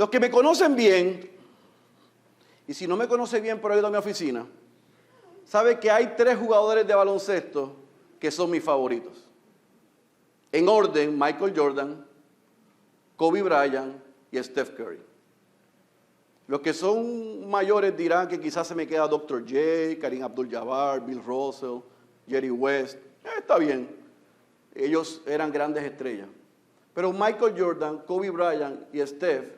Los que me conocen bien, y si no me conoce bien por ahí a mi oficina, sabe que hay 3 jugadores de baloncesto que son mis favoritos. En orden, Michael Jordan, Kobe Bryant y Steph Curry. Los que son mayores dirán que quizás se me queda Dr. J, Kareem Abdul-Jabbar, Bill Russell, Jerry West. Está bien, ellos eran grandes estrellas. Pero Michael Jordan, Kobe Bryant y Steph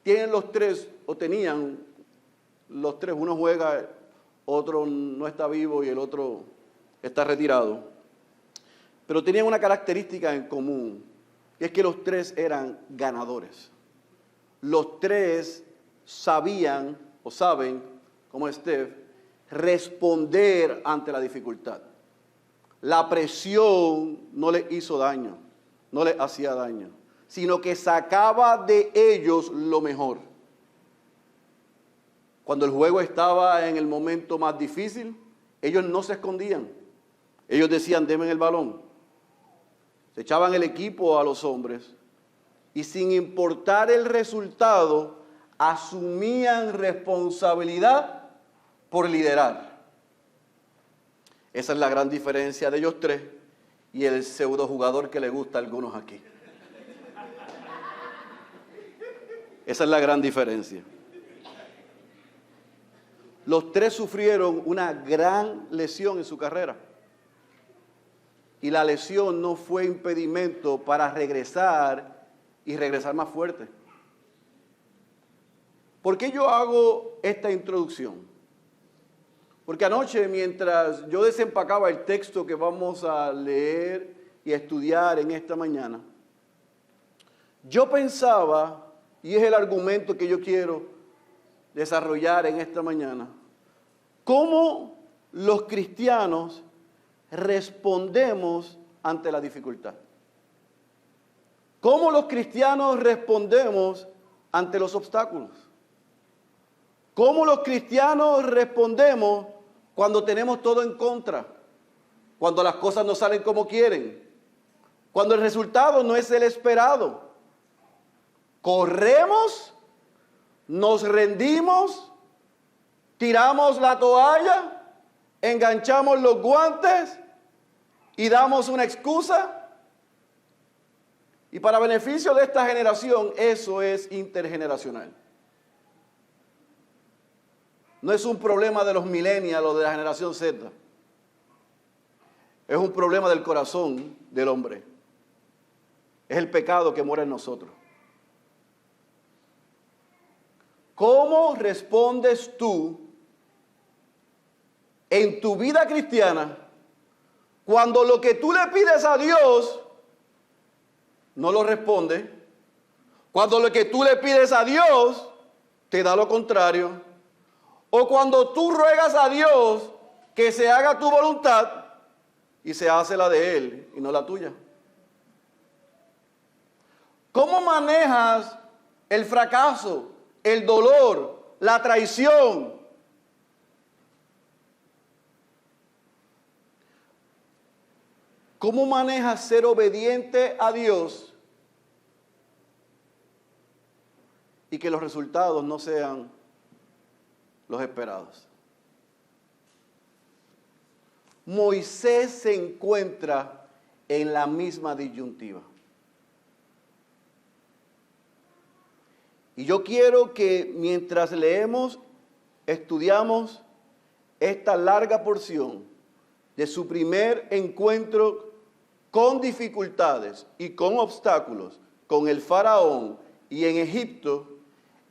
tienen los 3, o tenían los 3, uno juega, otro no está vivo y el otro está retirado. Pero tenían una característica en común, y es que los 3 eran ganadores. Los 3 sabían, o saben, como Steph, responder ante la dificultad. La presión no les hizo daño, no les hacía daño, sino que sacaba de ellos lo mejor. Cuando el juego estaba en el momento más difícil, ellos no se escondían. Ellos decían, denme el balón. Se echaban el equipo a los hombres y sin importar el resultado, asumían responsabilidad por liderar. Esa es la gran diferencia de ellos 3 y el pseudo jugador que le gusta a algunos aquí. Esa es la gran diferencia. Los 3 sufrieron una gran lesión en su carrera. Y la lesión no fue impedimento para regresar y regresar más fuerte. ¿Por qué yo hago esta introducción? Porque anoche, mientras yo desempacaba el texto que vamos a leer y a estudiar en esta mañana, yo pensaba, y es el argumento que yo quiero desarrollar en esta mañana, cómo los cristianos respondemos ante la dificultad. ¿Cómo los cristianos respondemos ante los obstáculos? ¿Cómo los cristianos respondemos cuando tenemos todo en contra? Cuando las cosas no salen como quieren. Cuando el resultado no es el esperado. ¿Corremos? ¿Nos rendimos? ¿Tiramos la toalla? ¿Enganchamos los guantes? ¿Y damos una excusa? Y para beneficio de esta generación, eso es intergeneracional. No es un problema de los millennials o de la generación Z. Es un problema del corazón del hombre. Es el pecado que mora en nosotros. ¿Cómo respondes tú en tu vida cristiana cuando lo que tú le pides a Dios no lo responde? Cuando lo que tú le pides a Dios te da lo contrario. O cuando tú ruegas a Dios que se haga tu voluntad y se hace la de Él y no la tuya. ¿Cómo manejas el fracaso, el dolor, la traición? ¿Cómo manejas ser obediente a Dios y que los resultados no sean los esperados? Moisés se encuentra en la misma disyuntiva. Y yo quiero que mientras leemos, estudiamos esta larga porción de su primer encuentro con dificultades y con obstáculos con el faraón y en Egipto,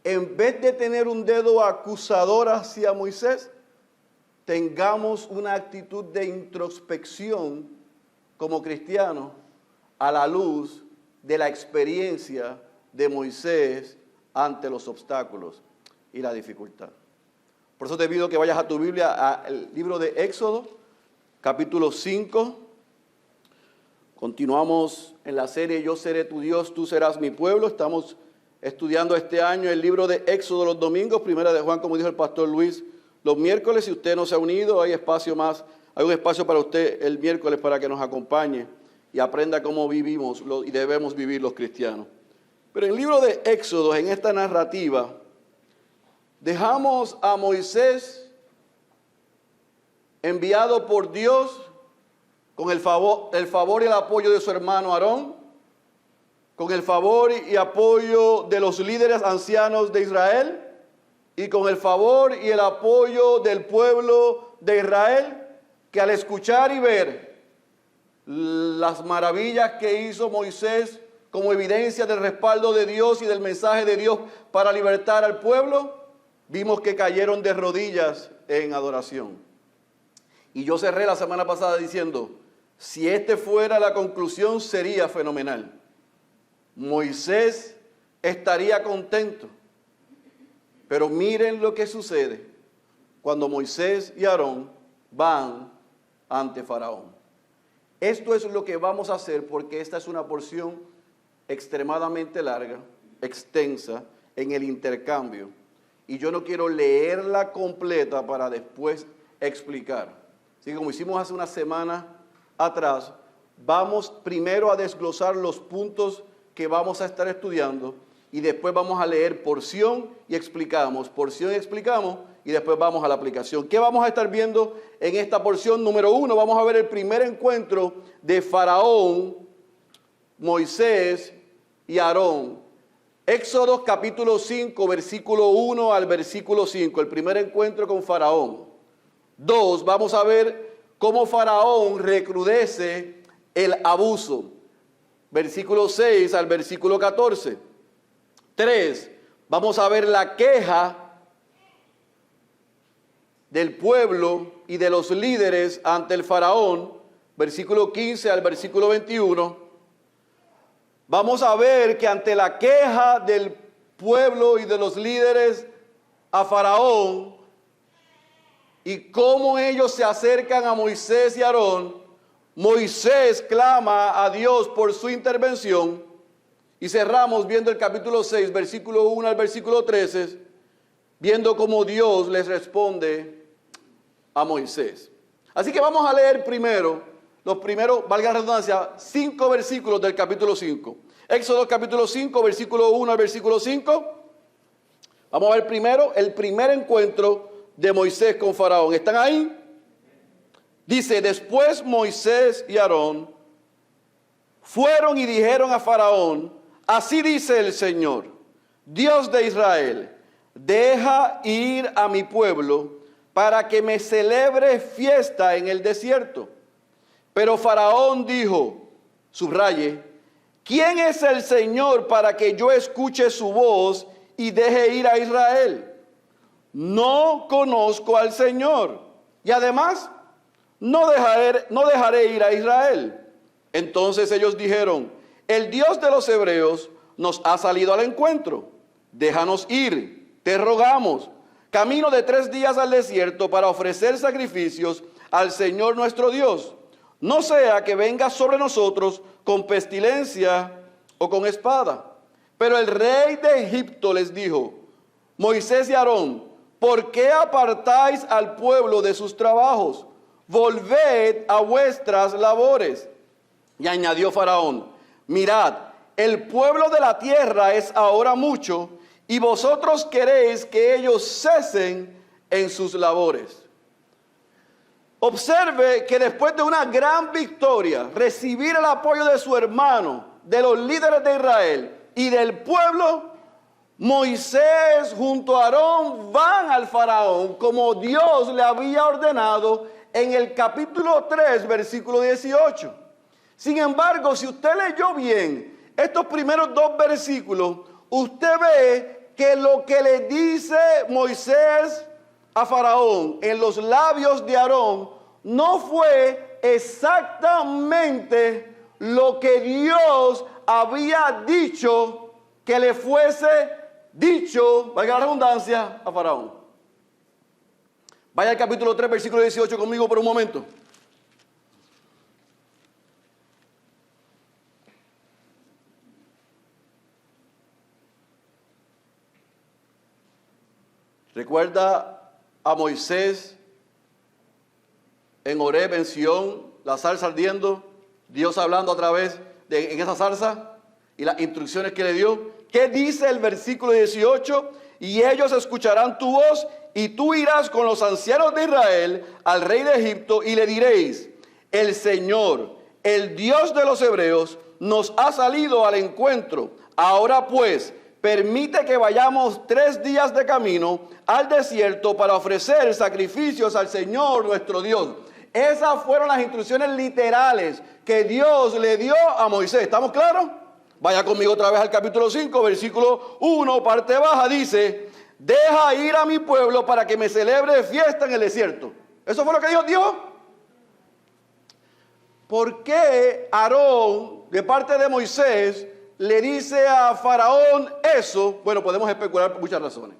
en vez de tener un dedo acusador hacia Moisés, tengamos una actitud de introspección como cristianos a la luz de la experiencia de Moisés ante los obstáculos y la dificultad. Por eso te pido que vayas a tu Biblia, al libro de Éxodo, capítulo 5. Continuamos en la serie Yo seré tu Dios, tú serás mi pueblo. Estamos estudiando este año el libro de Éxodo los domingos, Primera de Juan, como dijo el pastor Luis, los miércoles. Si usted no se ha unido, hay un espacio para usted el miércoles para que nos acompañe y aprenda cómo vivimos y debemos vivir los cristianos. Pero en el libro de Éxodo, en esta narrativa, dejamos a Moisés enviado por Dios con el favor y el apoyo de su hermano Aarón, con el favor y apoyo de los líderes ancianos de Israel y con el favor y el apoyo del pueblo de Israel, que al escuchar y ver las maravillas que hizo Moisés como evidencia del respaldo de Dios y del mensaje de Dios para libertar al pueblo, vimos que cayeron de rodillas en adoración. Y yo cerré la semana pasada diciendo, si este fuera la conclusión sería fenomenal. Moisés estaría contento. Pero miren lo que sucede cuando Moisés y Aarón van ante Faraón. Esto es lo que vamos a hacer porque esta es una porción extremadamente larga, extensa en el intercambio. Y yo no quiero leerla completa para después explicar. Así que como hicimos hace una semana atrás, vamos primero a desglosar los puntos que vamos a estar estudiando y después vamos a leer porción y explicamos y después vamos a la aplicación. ¿Qué vamos a estar viendo en esta porción? Número 1, vamos a ver el primer encuentro de Faraón, Moisés y Aarón. Éxodo capítulo 5, versículo 1 al versículo 5, el primer encuentro con Faraón. 2, vamos a ver cómo Faraón recrudece el abuso. Versículo 6 al versículo 14. 3, vamos a ver la queja del pueblo y de los líderes ante el Faraón. Versículo 15 al versículo 21. Vamos a ver que ante la queja del pueblo y de los líderes a Faraón y cómo ellos se acercan a Moisés y Aarón, Moisés clama a Dios por su intervención y cerramos viendo el capítulo 6, versículo 1 al versículo 13, viendo cómo Dios les responde a Moisés. Así que vamos a leer primero, los primeros, valga la redundancia, 5 versículos del capítulo 5. Éxodo capítulo 5, versículo 1 al versículo 5. Vamos a ver primero el primer encuentro de Moisés con Faraón. ¿Están ahí? Dice, después Moisés y Aarón fueron y dijeron a Faraón, así dice el Señor, Dios de Israel, deja ir a mi pueblo para que me celebre fiesta en el desierto. Pero Faraón dijo, subraye, ¿quién es el Señor para que yo escuche su voz y deje ir a Israel? No conozco al Señor. Y además, no dejaré ir a Israel. Entonces ellos dijeron, el Dios de los hebreos nos ha salido al encuentro. Déjanos ir, te rogamos. Camino de 3 días al desierto para ofrecer sacrificios al Señor nuestro Dios. No sea que venga sobre nosotros con pestilencia o con espada. Pero el rey de Egipto les dijo, Moisés y Aarón, ¿por qué apartáis al pueblo de sus trabajos? Volved a vuestras labores. Y añadió Faraón, mirad, el pueblo de la tierra es ahora mucho, y vosotros queréis que ellos cesen en sus labores. Observe que después de una gran victoria, recibir el apoyo de su hermano, de los líderes de Israel y del pueblo, Moisés junto a Aarón van al Faraón como Dios le había ordenado en el capítulo 3, versículo 18. Sin embargo, si usted leyó bien estos primeros 2 versículos, usted ve que lo que le dice Moisés a Faraón en los labios de Aarón no fue exactamente lo que Dios había dicho que le fuese dicho, valga la redundancia, a Faraón. Vaya al capítulo 3, versículo 18 conmigo por un momento. Recuerda a Moisés en Horeb, en Sión, la zarza ardiendo, Dios hablando a través de en esa zarza y las instrucciones que le dio. ¿Qué dice el versículo 18? Y ellos escucharán tu voz, y tú irás con los ancianos de Israel al rey de Egipto, y le diréis: el Señor, el Dios de los hebreos, nos ha salido al encuentro. Ahora pues, permite que vayamos 3 días de camino al desierto para ofrecer sacrificios al Señor nuestro Dios. Esas fueron las instrucciones literales que Dios le dio a Moisés. ¿Estamos claros? Vaya conmigo otra vez al capítulo 5, versículo 1, parte baja, dice: deja ir a mi pueblo para que me celebre fiesta en el desierto. ¿Eso fue lo que Dios dijo? ¿Por qué Aarón, de parte de Moisés, le dice a Faraón eso? Bueno, podemos especular por muchas razones.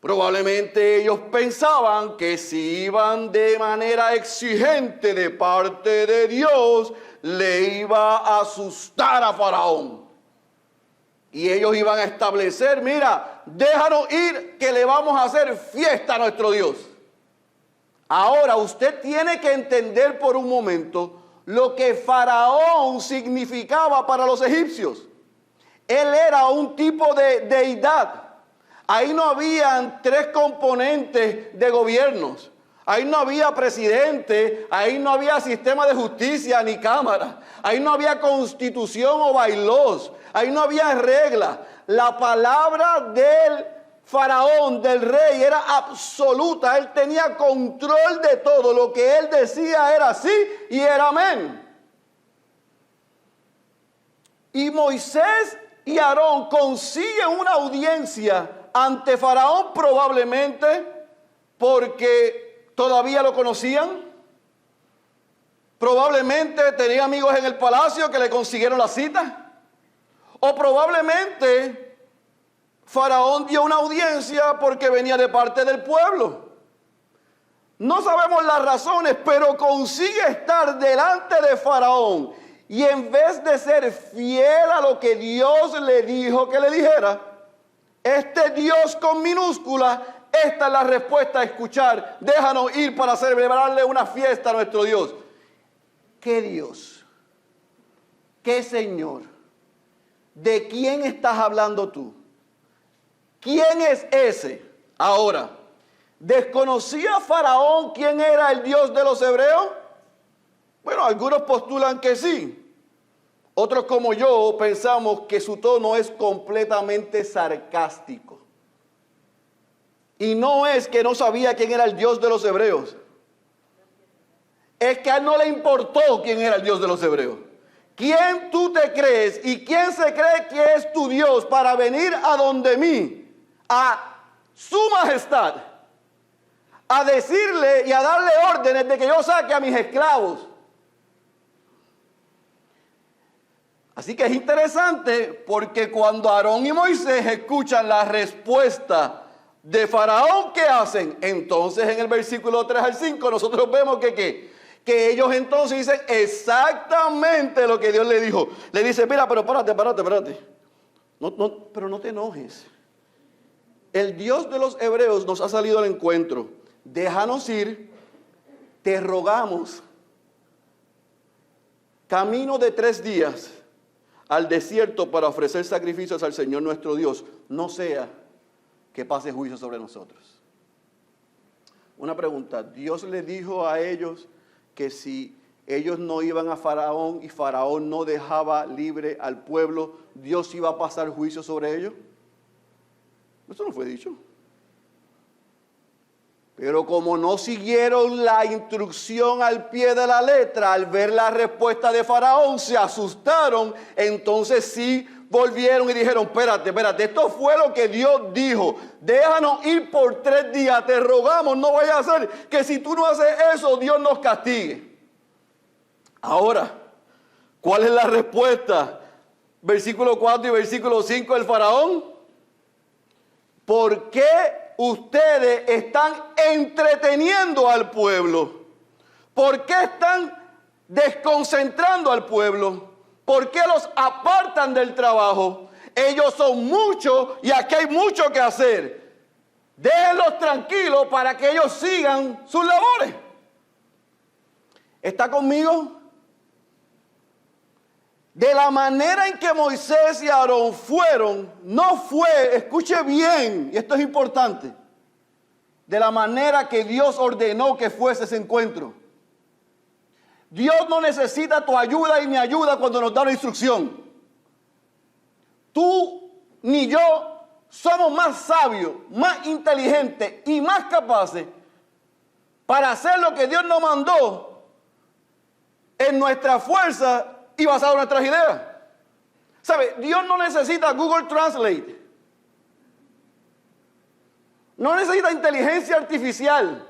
Probablemente ellos pensaban que si iban de manera exigente de parte de Dios, le iba a asustar a Faraón. Y ellos iban a establecer: mira, déjanos ir que le vamos a hacer fiesta a nuestro Dios. Ahora usted tiene que entender por un momento lo que Faraón significaba para los egipcios. Él era un tipo de deidad. Ahí no habían 3 componentes de gobiernos. Ahí no había presidente, ahí no había sistema de justicia ni cámara. Ahí no había constitución o bailós. Ahí no había reglas. La palabra del Faraón, del rey, era absoluta. Él tenía control de todo. Lo que él decía era sí y era amén. Y Moisés y Aarón consiguen una audiencia ante Faraón, probablemente porque todavía lo conocían. Probablemente tenía amigos en el palacio que le consiguieron la cita. O probablemente Faraón dio una audiencia porque venía de parte del pueblo. No sabemos las razones, pero consigue estar delante de Faraón. Y en vez de ser fiel a lo que Dios le dijo que le dijera, este Dios con minúscula, esta es la respuesta a escuchar: déjanos ir para celebrarle una fiesta a nuestro Dios. ¿Qué Dios? ¿Qué Señor? ¿De quién estás hablando tú? ¿Quién es ese? Ahora, ¿desconocía Faraón quién era el Dios de los hebreos? Bueno, algunos postulan que sí. Otros, como yo, pensamos que su tono es completamente sarcástico. Y no es que no sabía quién era el Dios de los hebreos. Es que a él no le importó quién era el Dios de los hebreos. ¿Quién tú te crees y quién se cree que es tu Dios para venir a donde mí, a su majestad, a decirle y a darle órdenes de que yo saque a mis esclavos? Así que es interesante porque cuando Aarón y Moisés escuchan la respuesta de Faraón, ¿qué hacen? Entonces en el versículo 3 al 5 nosotros vemos que ellos entonces dicen exactamente lo que Dios le dijo. Le dice: mira, pero párate. Pero no te enojes. El Dios de los hebreos nos ha salido al encuentro. Déjanos ir, te rogamos, camino de 3 días al desierto para ofrecer sacrificios al Señor nuestro Dios. No sea que pase juicio sobre nosotros. Una pregunta: ¿Dios les dijo a ellos que si ellos no iban a Faraón y Faraón no dejaba libre al pueblo, Dios iba a pasar juicio sobre ellos? Eso no fue dicho. Pero como no siguieron la instrucción al pie de la letra, al ver la respuesta de Faraón, se asustaron. Entonces sí volvieron y dijeron: espérate, esto fue lo que Dios dijo. Déjanos ir por 3 días, te rogamos, no vaya a ser que si tú no haces eso, Dios nos castigue. Ahora, ¿cuál es la respuesta? Versículo 4 y versículo 5 del Faraón. ¿Por qué ustedes están entreteniendo al pueblo? ¿Por qué están desconcentrando al pueblo? ¿Por qué los apartan del trabajo? Ellos son muchos y aquí hay mucho que hacer. Déjenlos tranquilos para que ellos sigan sus labores. ¿Está conmigo? De la manera en que Moisés y Aarón fueron, no fue, escuche bien, y esto es importante, de la manera que Dios ordenó que fuese ese encuentro. Dios no necesita tu ayuda y mi ayuda cuando nos da una instrucción. Tú ni yo somos más sabios, más inteligentes y más capaces para hacer lo que Dios nos mandó en nuestra fuerza y basado en nuestras ideas. ¿Sabe? Dios no necesita Google Translate. No necesita inteligencia artificial.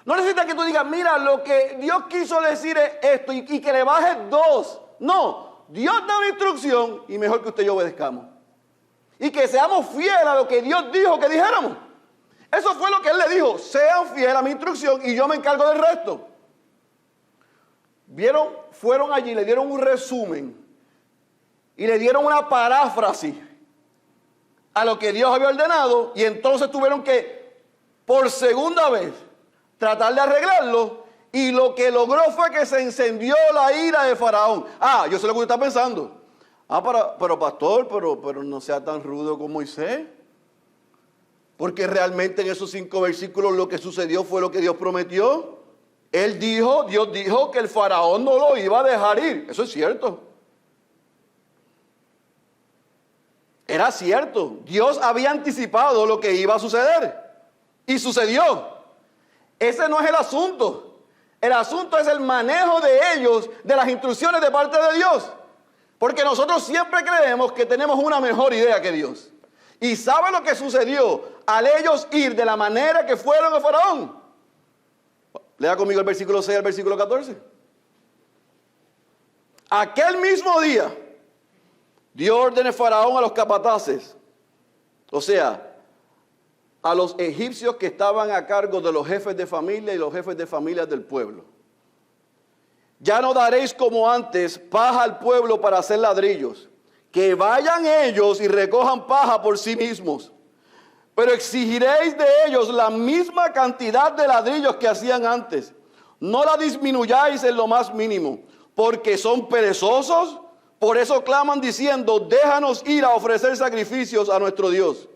No necesita que tú digas, mira, lo que Dios quiso decir es esto y que le bajes 2. No, Dios da una instrucción y mejor que usted y yo obedezcamos. Y que seamos fieles a lo que Dios dijo que dijéramos. Eso fue lo que Él le dijo, sean fieles a mi instrucción y yo me encargo del resto. Vieron, fueron allí, le dieron un resumen y le dieron una paráfrasis a lo que Dios había ordenado y entonces tuvieron que, por segunda vez, tratar de arreglarlo y lo que logró fue que se encendió la ira de Faraón. Yo sé lo que usted está pensando. Pero pastor, pero no sea tan rudo como Moisés. Porque realmente en esos 5 versículos lo que sucedió fue lo que Dios prometió. Dios dijo que el faraón no lo iba a dejar ir. Eso es cierto. Era cierto. Dios había anticipado lo que iba a suceder. Y sucedió. Ese no es el asunto. El asunto es el manejo de ellos, de las instrucciones de parte de Dios. Porque nosotros siempre creemos que tenemos una mejor idea que Dios. ¿Y sabe lo que sucedió al ellos ir de la manera que fueron a Faraón? Lea conmigo el versículo 6 al versículo 14. Aquel mismo día dio órdenes Faraón a los capataces, o sea, a los egipcios que estaban a cargo de los jefes de familia y los jefes de familias del pueblo. Ya no daréis como antes paja al pueblo para hacer ladrillos, que vayan ellos y recojan paja por sí mismos. Pero exigiréis de ellos la misma cantidad de ladrillos que hacían antes. No la disminuyáis en lo más mínimo, porque son perezosos. Por eso claman diciendo, déjanos ir a ofrecer sacrificios a nuestro Dios.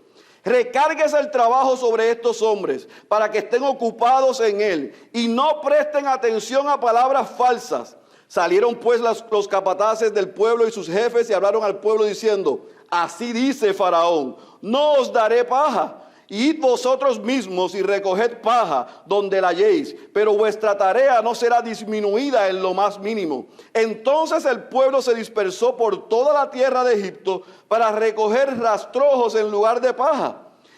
Recárguese el trabajo sobre estos hombres, para que estén ocupados en él, y no presten atención a palabras falsas. Salieron pues los capataces del pueblo y sus jefes y hablaron al pueblo diciendo, así dice Faraón, no os daré paja. Id vosotros mismos y recoged paja donde la halléis, pero vuestra tarea no será disminuida en lo más mínimo. Entonces el pueblo se dispersó por toda la tierra de Egipto para recoger rastrojos en lugar de paja.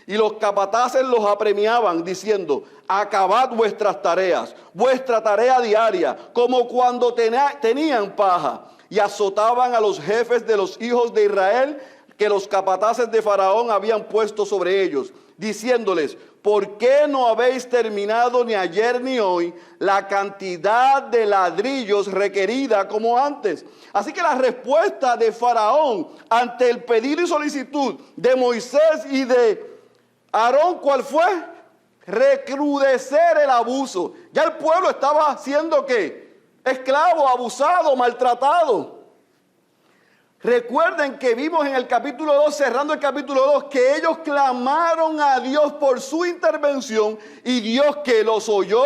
Y los capataces los apremiaban diciendo, acabad vuestras tareas, vuestra tarea diaria, como cuando tenían paja. Y azotaban a los jefes de los hijos de Israel que los capataces de Faraón habían puesto sobre ellos, diciéndoles, ¿por qué no habéis terminado ni ayer ni hoy la cantidad de ladrillos requerida como antes? Así que la respuesta de Faraón ante el pedido y solicitud de Moisés y de Aarón, ¿cuál fue? Recrudecer el abuso. Ya el pueblo estaba siendo ¿qué? Esclavo, abusado, maltratado. Recuerden que vimos en el capítulo 2, cerrando el capítulo 2, que ellos clamaron a Dios por su intervención y Dios que los oyó,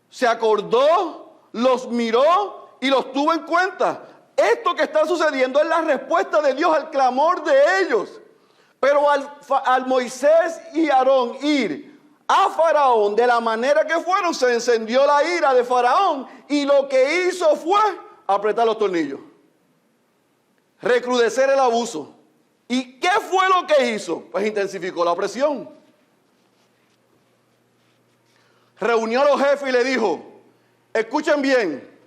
se acordó, los miró y los tuvo en cuenta. Esto que está sucediendo es la respuesta de Dios al clamor de ellos. Pero al Moisés y Aarón ir a Faraón de la manera que fueron, se encendió la ira de Faraón y lo que hizo fue apretar los tornillos. Recrudecer el abuso. ¿Y qué fue lo que hizo? Pues intensificó la opresión. Reunió a los jefes y le dijo, escuchen bien,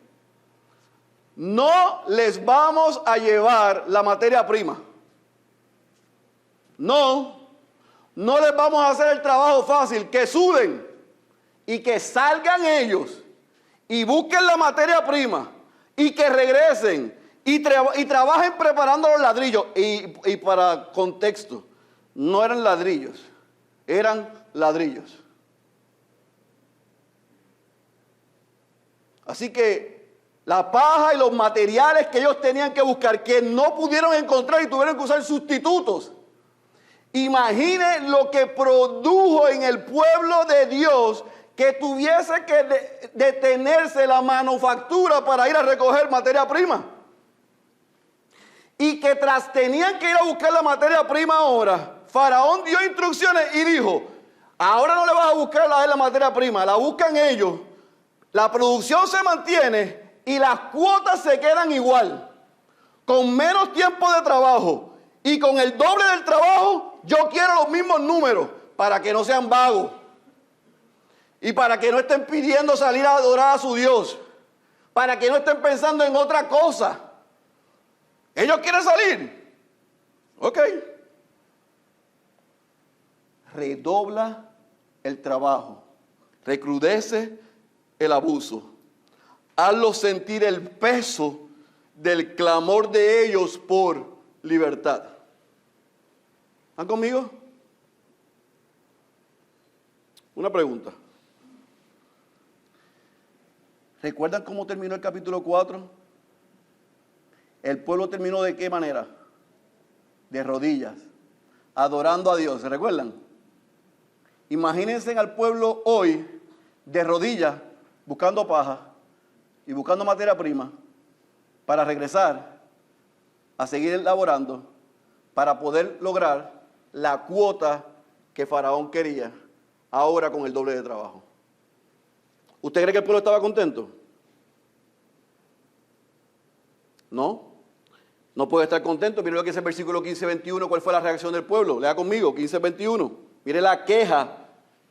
no les vamos a llevar la materia prima. No les vamos a hacer el trabajo fácil, que suden y que salgan ellos y busquen la materia prima y que regresen y trabajen preparando los ladrillos. Y para contexto, no eran ladrillos, eran ladrillos. Así que la paja y los materiales que ellos tenían que buscar, que no pudieron encontrar y tuvieron que usar sustitutos. Imagine lo que produjo en el pueblo de Dios que tuviese que detenerse la manufactura para ir a recoger materia prima. Y que tras tenían que ir a buscar la materia prima ahora, Faraón dio instrucciones y dijo, ahora no le vas a buscar la materia prima, la buscan ellos, la producción se mantiene y las cuotas se quedan igual, con menos tiempo de trabajo y con el doble del trabajo, yo quiero los mismos números para que no sean vagos y para que no estén pidiendo salir a adorar a su Dios, para que no estén pensando en otra cosa. Ellos quieren salir. Ok. Redobla el trabajo, recrudece el abuso, hazlos sentir el peso del clamor de ellos por libertad. ¿Están conmigo? Una pregunta. ¿Recuerdan cómo terminó el capítulo 4? El pueblo terminó ¿de qué manera? De rodillas, adorando a Dios. ¿Se recuerdan? Imagínense al pueblo hoy de rodillas, buscando paja y buscando materia prima para regresar a seguir elaborando para poder lograr la cuota que Faraón quería, ahora con el doble de trabajo. ¿Usted cree que el pueblo estaba contento? No. No puede estar contento. Mire lo que dice el versículo 15-21. ¿Cuál fue la reacción del pueblo? Lea conmigo, 15-21. Mire la queja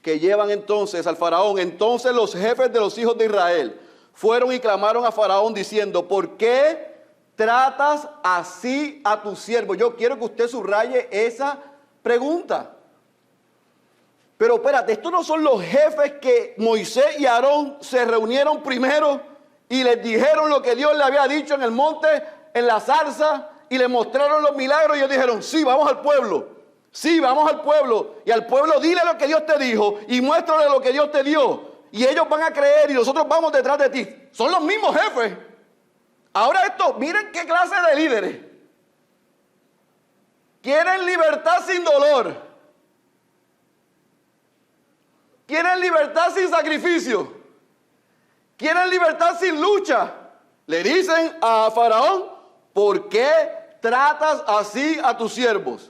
que llevan entonces al Faraón. Entonces los jefes de los hijos de Israel fueron y clamaron a Faraón diciendo, ¿por qué tratas así a tu siervo? Yo quiero que usted subraye esa pregunta. Pero espérate, estos no son los jefes que Moisés y Aarón se reunieron primero y les dijeron lo que Dios le había dicho en el monte, en la zarza, y le mostraron los milagros y ellos dijeron, sí, vamos al pueblo. Sí, vamos al pueblo. Y al pueblo dile lo que Dios te dijo y muéstrale lo que Dios te dio. Y ellos van a creer y nosotros vamos detrás de ti. Son los mismos jefes. Ahora esto, miren qué clase de líderes. Quieren libertad sin dolor. Quieren libertad sin sacrificio. Quieren libertad sin lucha. Le dicen a Faraón, ¿por qué tratas así a tus siervos?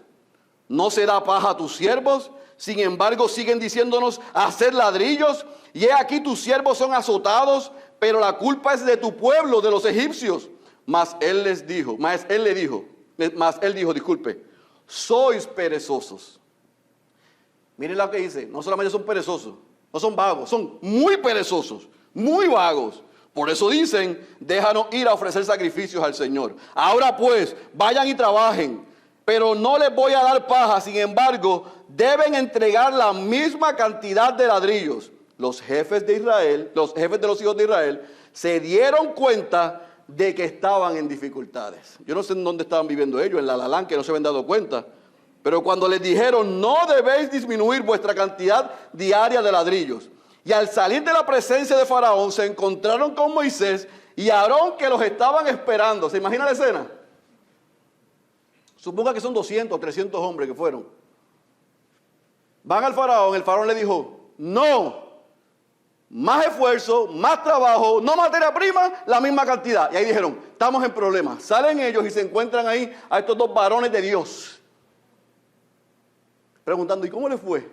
¿No se da paja a tus siervos? Sin embargo, siguen diciéndonos hacer ladrillos. Y he aquí tus siervos son azotados, pero la culpa es de tu pueblo, de los egipcios. Mas él dijo, disculpe, sois perezosos. Miren lo que dice, no solamente son perezosos, no son vagos, son muy perezosos, muy vagos. Por eso dicen, déjanos ir a ofrecer sacrificios al Señor. Ahora pues, vayan y trabajen, pero no les voy a dar paja. Sin embargo, deben entregar la misma cantidad de ladrillos. Los jefes de Israel, los jefes de los hijos de Israel, se dieron cuenta de que estaban en dificultades. Yo no sé en dónde estaban viviendo ellos, en la Lalán, que no se habían dado cuenta. Pero cuando les dijeron, no debéis disminuir vuestra cantidad diaria de ladrillos. Y al salir de la presencia de Faraón, se encontraron con Moisés y Aarón, que los estaban esperando. ¿Se imagina la escena? Suponga que son 200, 300 hombres que fueron. Van al Faraón, el Faraón le dijo, no, más esfuerzo, más trabajo, no materia prima, la misma cantidad. Y ahí dijeron, estamos en problemas. Salen ellos y se encuentran ahí a estos dos varones de Dios. Preguntando, ¿y cómo les fue?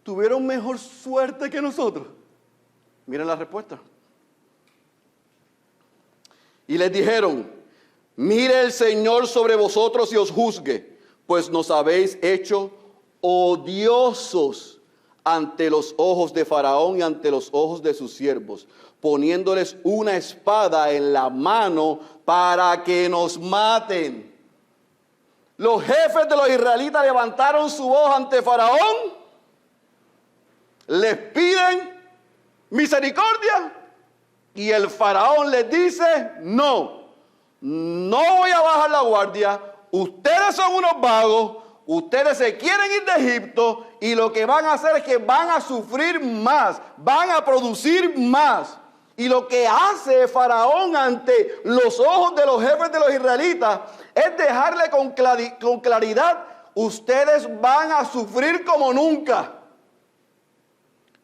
¿Tuvieron mejor suerte que nosotros? Miren la respuesta. Y les dijeron, mire el Señor sobre vosotros y os juzgue, pues nos habéis hecho odiosos ante los ojos de Faraón y ante los ojos de sus siervos, poniéndoles una espada en la mano para que nos maten. Los jefes de los israelitas levantaron su voz ante Faraón, les piden misericordia y el Faraón les dice, no voy a bajar la guardia, ustedes son unos vagos, ustedes se quieren ir de Egipto y lo que van a hacer es que van a sufrir más, van a producir más. Y lo que hace Faraón ante los ojos de los jefes de los israelitas es dejarle con claridad: ustedes van a sufrir como nunca.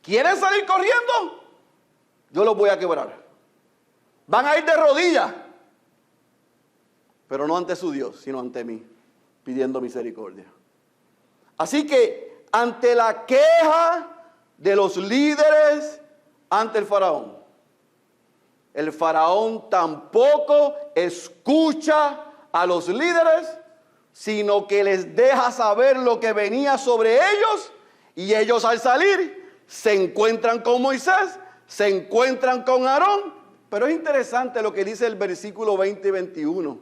¿Quieren salir corriendo? Yo los voy a quebrar. Van a ir de rodillas, pero no ante su Dios, sino ante mí, pidiendo misericordia. Así que ante la queja de los líderes ante el faraón tampoco escucha a los líderes, sino que les deja saber lo que venía sobre ellos, y ellos al salir se encuentran con Moisés, se encuentran con Aarón. Pero es interesante lo que dice el versículo 20 y 21,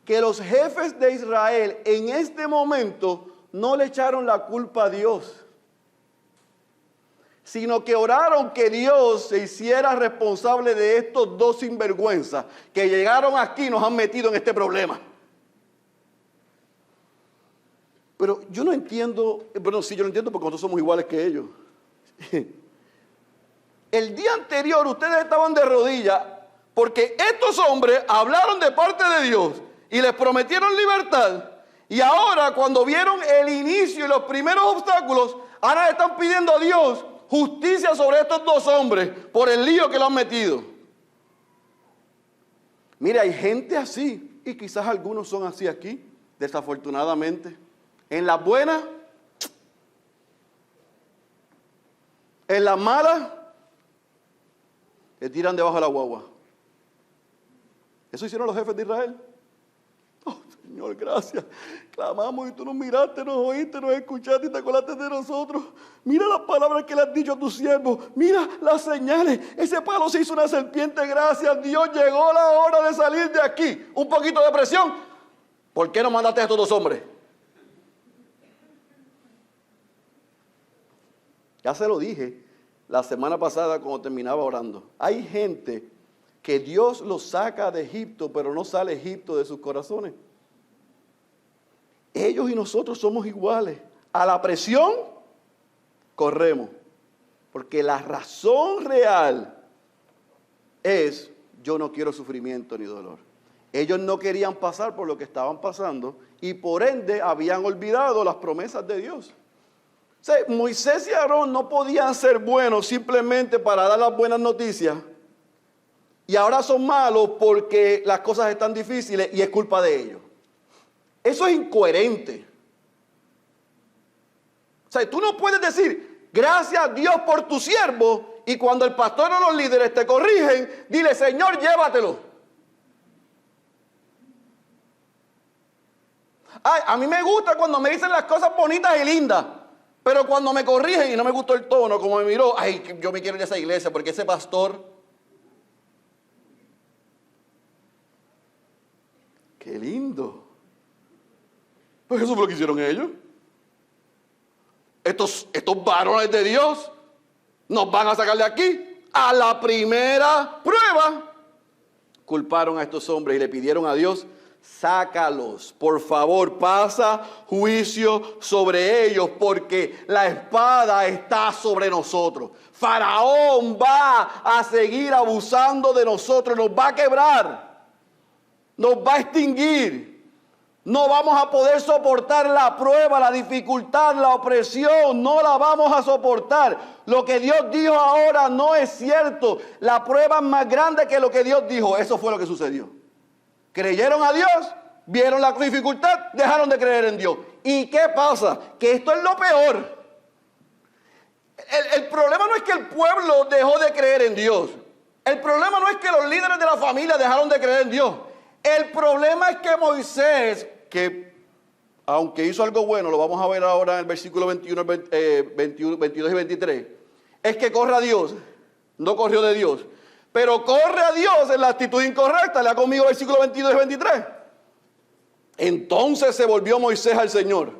que los jefes de Israel en este momento no le echaron la culpa a Dios, sino que oraron que Dios se hiciera responsable de estos dos sinvergüenzas que llegaron aquí y nos han metido en este problema. Pero yo no entiendo, bueno, sí, yo lo entiendo porque nosotros somos iguales que ellos. El día anterior ustedes estaban de rodillas porque estos hombres hablaron de parte de Dios y les prometieron libertad. Y ahora, cuando vieron el inicio y los primeros obstáculos, ahora le están pidiendo a Dios justicia sobre estos dos hombres por el lío que lo han metido. Mire, hay gente así, y quizás algunos son así aquí, desafortunadamente. En las buenas, en las malas, le tiran debajo de la guagua. Eso hicieron los jefes de Israel. Oh, Señor, gracias. Clamamos y tú nos miraste, nos oíste, nos escuchaste y te acordaste de nosotros. Mira las palabras que le has dicho a tu siervo. Mira las señales. Ese palo se hizo una serpiente. Gracias, Dios. Llegó la hora de salir de aquí. Un poquito de presión. ¿Por qué no mandaste a estos dos hombres? Ya se lo dije la semana pasada cuando terminaba orando. Hay gente que Dios los saca de Egipto, pero no sale Egipto de sus corazones. Ellos y nosotros somos iguales. A la presión, corremos. Porque la razón real es: yo no quiero sufrimiento ni dolor. Ellos no querían pasar por lo que estaban pasando y por ende habían olvidado las promesas de Dios. O sea, Moisés y Aarón no podían ser buenos simplemente para dar las buenas noticias, y ahora son malos porque las cosas están difíciles y es culpa de ellos. Eso es incoherente. O sea, tú no puedes decir gracias a Dios por tu siervo y cuando el pastor o los líderes te corrigen, dile: Señor, llévatelo. Ay, a mí me gusta cuando me dicen las cosas bonitas y lindas, pero cuando me corrigen y no me gustó el tono, como me miró, ay, yo me quiero ir a esa iglesia porque ese pastor... ¡Qué lindo! Pues eso fue lo que hicieron ellos. Estos varones de Dios nos van a sacar de aquí. A la primera prueba, culparon a estos hombres y le pidieron a Dios: sácalos, por favor, pasa juicio sobre ellos, porque la espada está sobre nosotros. Faraón va a seguir abusando de nosotros, nos va a quebrar, nos va a extinguir. No vamos a poder soportar la prueba, la dificultad, la opresión, no la vamos a soportar. Lo que Dios dijo ahora no es cierto. La prueba es más grande que lo que Dios dijo. Eso fue lo que sucedió. Creyeron a Dios, vieron la dificultad, dejaron de creer en Dios. ¿Y qué pasa? Que esto es lo peor. El problema no es que el pueblo dejó de creer en Dios. El problema no es que los líderes de la familia dejaron de creer en Dios. El problema es que Moisés, que aunque hizo algo bueno, lo vamos a ver ahora en el versículo 21, 22 y 23, es que corre a Dios, no corrió de Dios. Pero corre a Dios en la actitud incorrecta. Lea conmigo versículos 22 y 23. Entonces se volvió Moisés al Señor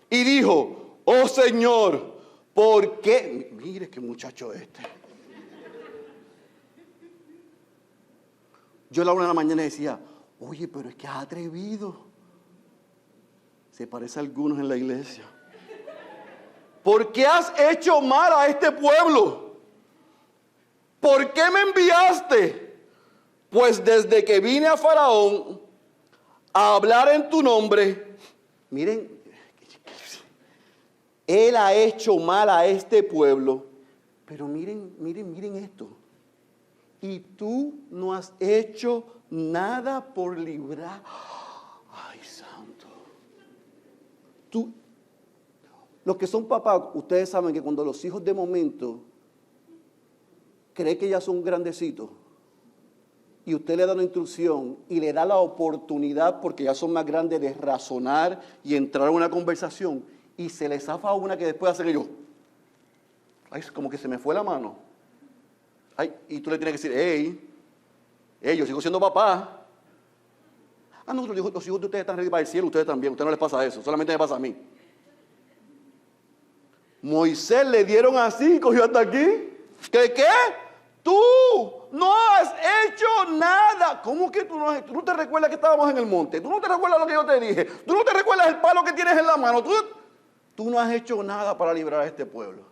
y dijo: oh Señor, ¿por qué? Mire qué muchacho este. Yo a la 1 de la mañana decía: oye, pero es que es atrevido. Se parece a algunos en la iglesia. ¿Por qué has hecho mal a este pueblo? ¿por qué me enviaste? Pues desde que vine a Faraón a hablar en tu nombre, miren, él ha hecho mal a este pueblo, pero miren esto. Y tú no has hecho nada por librar. Ay, santo. Los que son papás, ustedes saben que cuando los hijos de momento creen que ya son grandecitos y usted le da una instrucción y le da la oportunidad, porque ya son más grandes, de razonar y entrar en una conversación, y se les zafa una que después hacen ellos, ay, como que se me fue la mano. Ay, y tú le tienes que decir, hey, yo sigo siendo papá. Ah, no, los hijos de ustedes están ready para el cielo, ustedes también, a ustedes no les pasa eso, solamente me pasa a mí. Moisés le dieron así, cogió hasta aquí. ¿Qué? Tú no has hecho nada. ¿Cómo que tú no has hecho? ¿Tú no te recuerdas que estábamos en el monte? ¿Tú no te recuerdas lo que yo te dije? ¿Tú no te recuerdas el palo que tienes en la mano? Tú no has hecho nada para librar a este pueblo.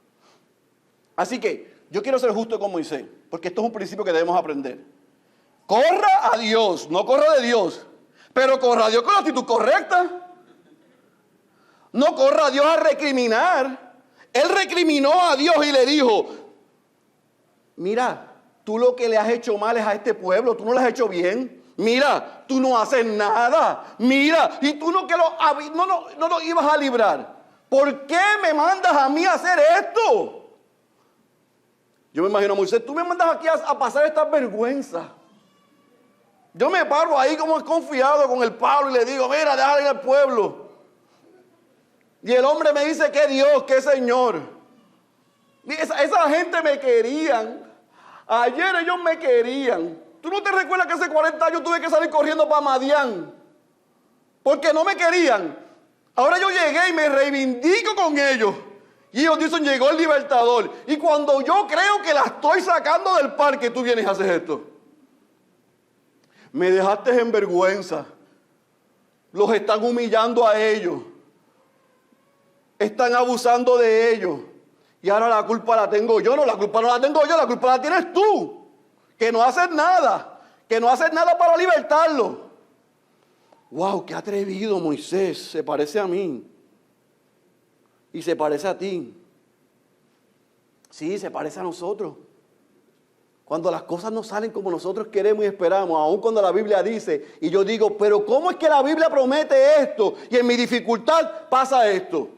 Así que yo quiero ser justo con Moisés, porque esto es un principio que debemos aprender. Corra a Dios, no corra de Dios, pero corra a Dios con la actitud correcta. No corra a Dios a recriminar. Él recriminó a Dios y le dijo, mira, tú lo que le has hecho mal es a este pueblo, tú no lo has hecho bien. Mira, tú no haces nada. Mira, y tú no lo ibas a librar. ¿Por qué me mandas a mí a hacer esto? Yo me imagino a Moisés, tú me mandas aquí a pasar esta vergüenza. Yo me paro ahí como confiado con el palo y le digo, mira, déjale ir al pueblo. Y el hombre me dice que Dios, que Señor. Esa gente me querían. Ayer ellos me querían. ¿Tú no te recuerdas que hace 40 años tuve que salir corriendo para Madián? Porque no me querían. Ahora yo llegué y me reivindico con ellos. Y ellos dicen, llegó el libertador. Y cuando yo creo que la estoy sacando del parque, tú vienes y haces esto. Me dejaste en vergüenza. Los están humillando a ellos. Están abusando de ellos. Y ahora la culpa la tengo yo. No, la culpa no la tengo yo, la culpa la tienes tú. Que no haces nada. Que no haces nada para libertarlo. Wow, qué atrevido Moisés. Se parece a mí. Y se parece a ti. Sí, se parece a nosotros. Cuando las cosas no salen como nosotros queremos y esperamos, aun cuando la Biblia dice, y yo digo, pero ¿cómo es que la Biblia promete esto? Y en mi dificultad pasa esto.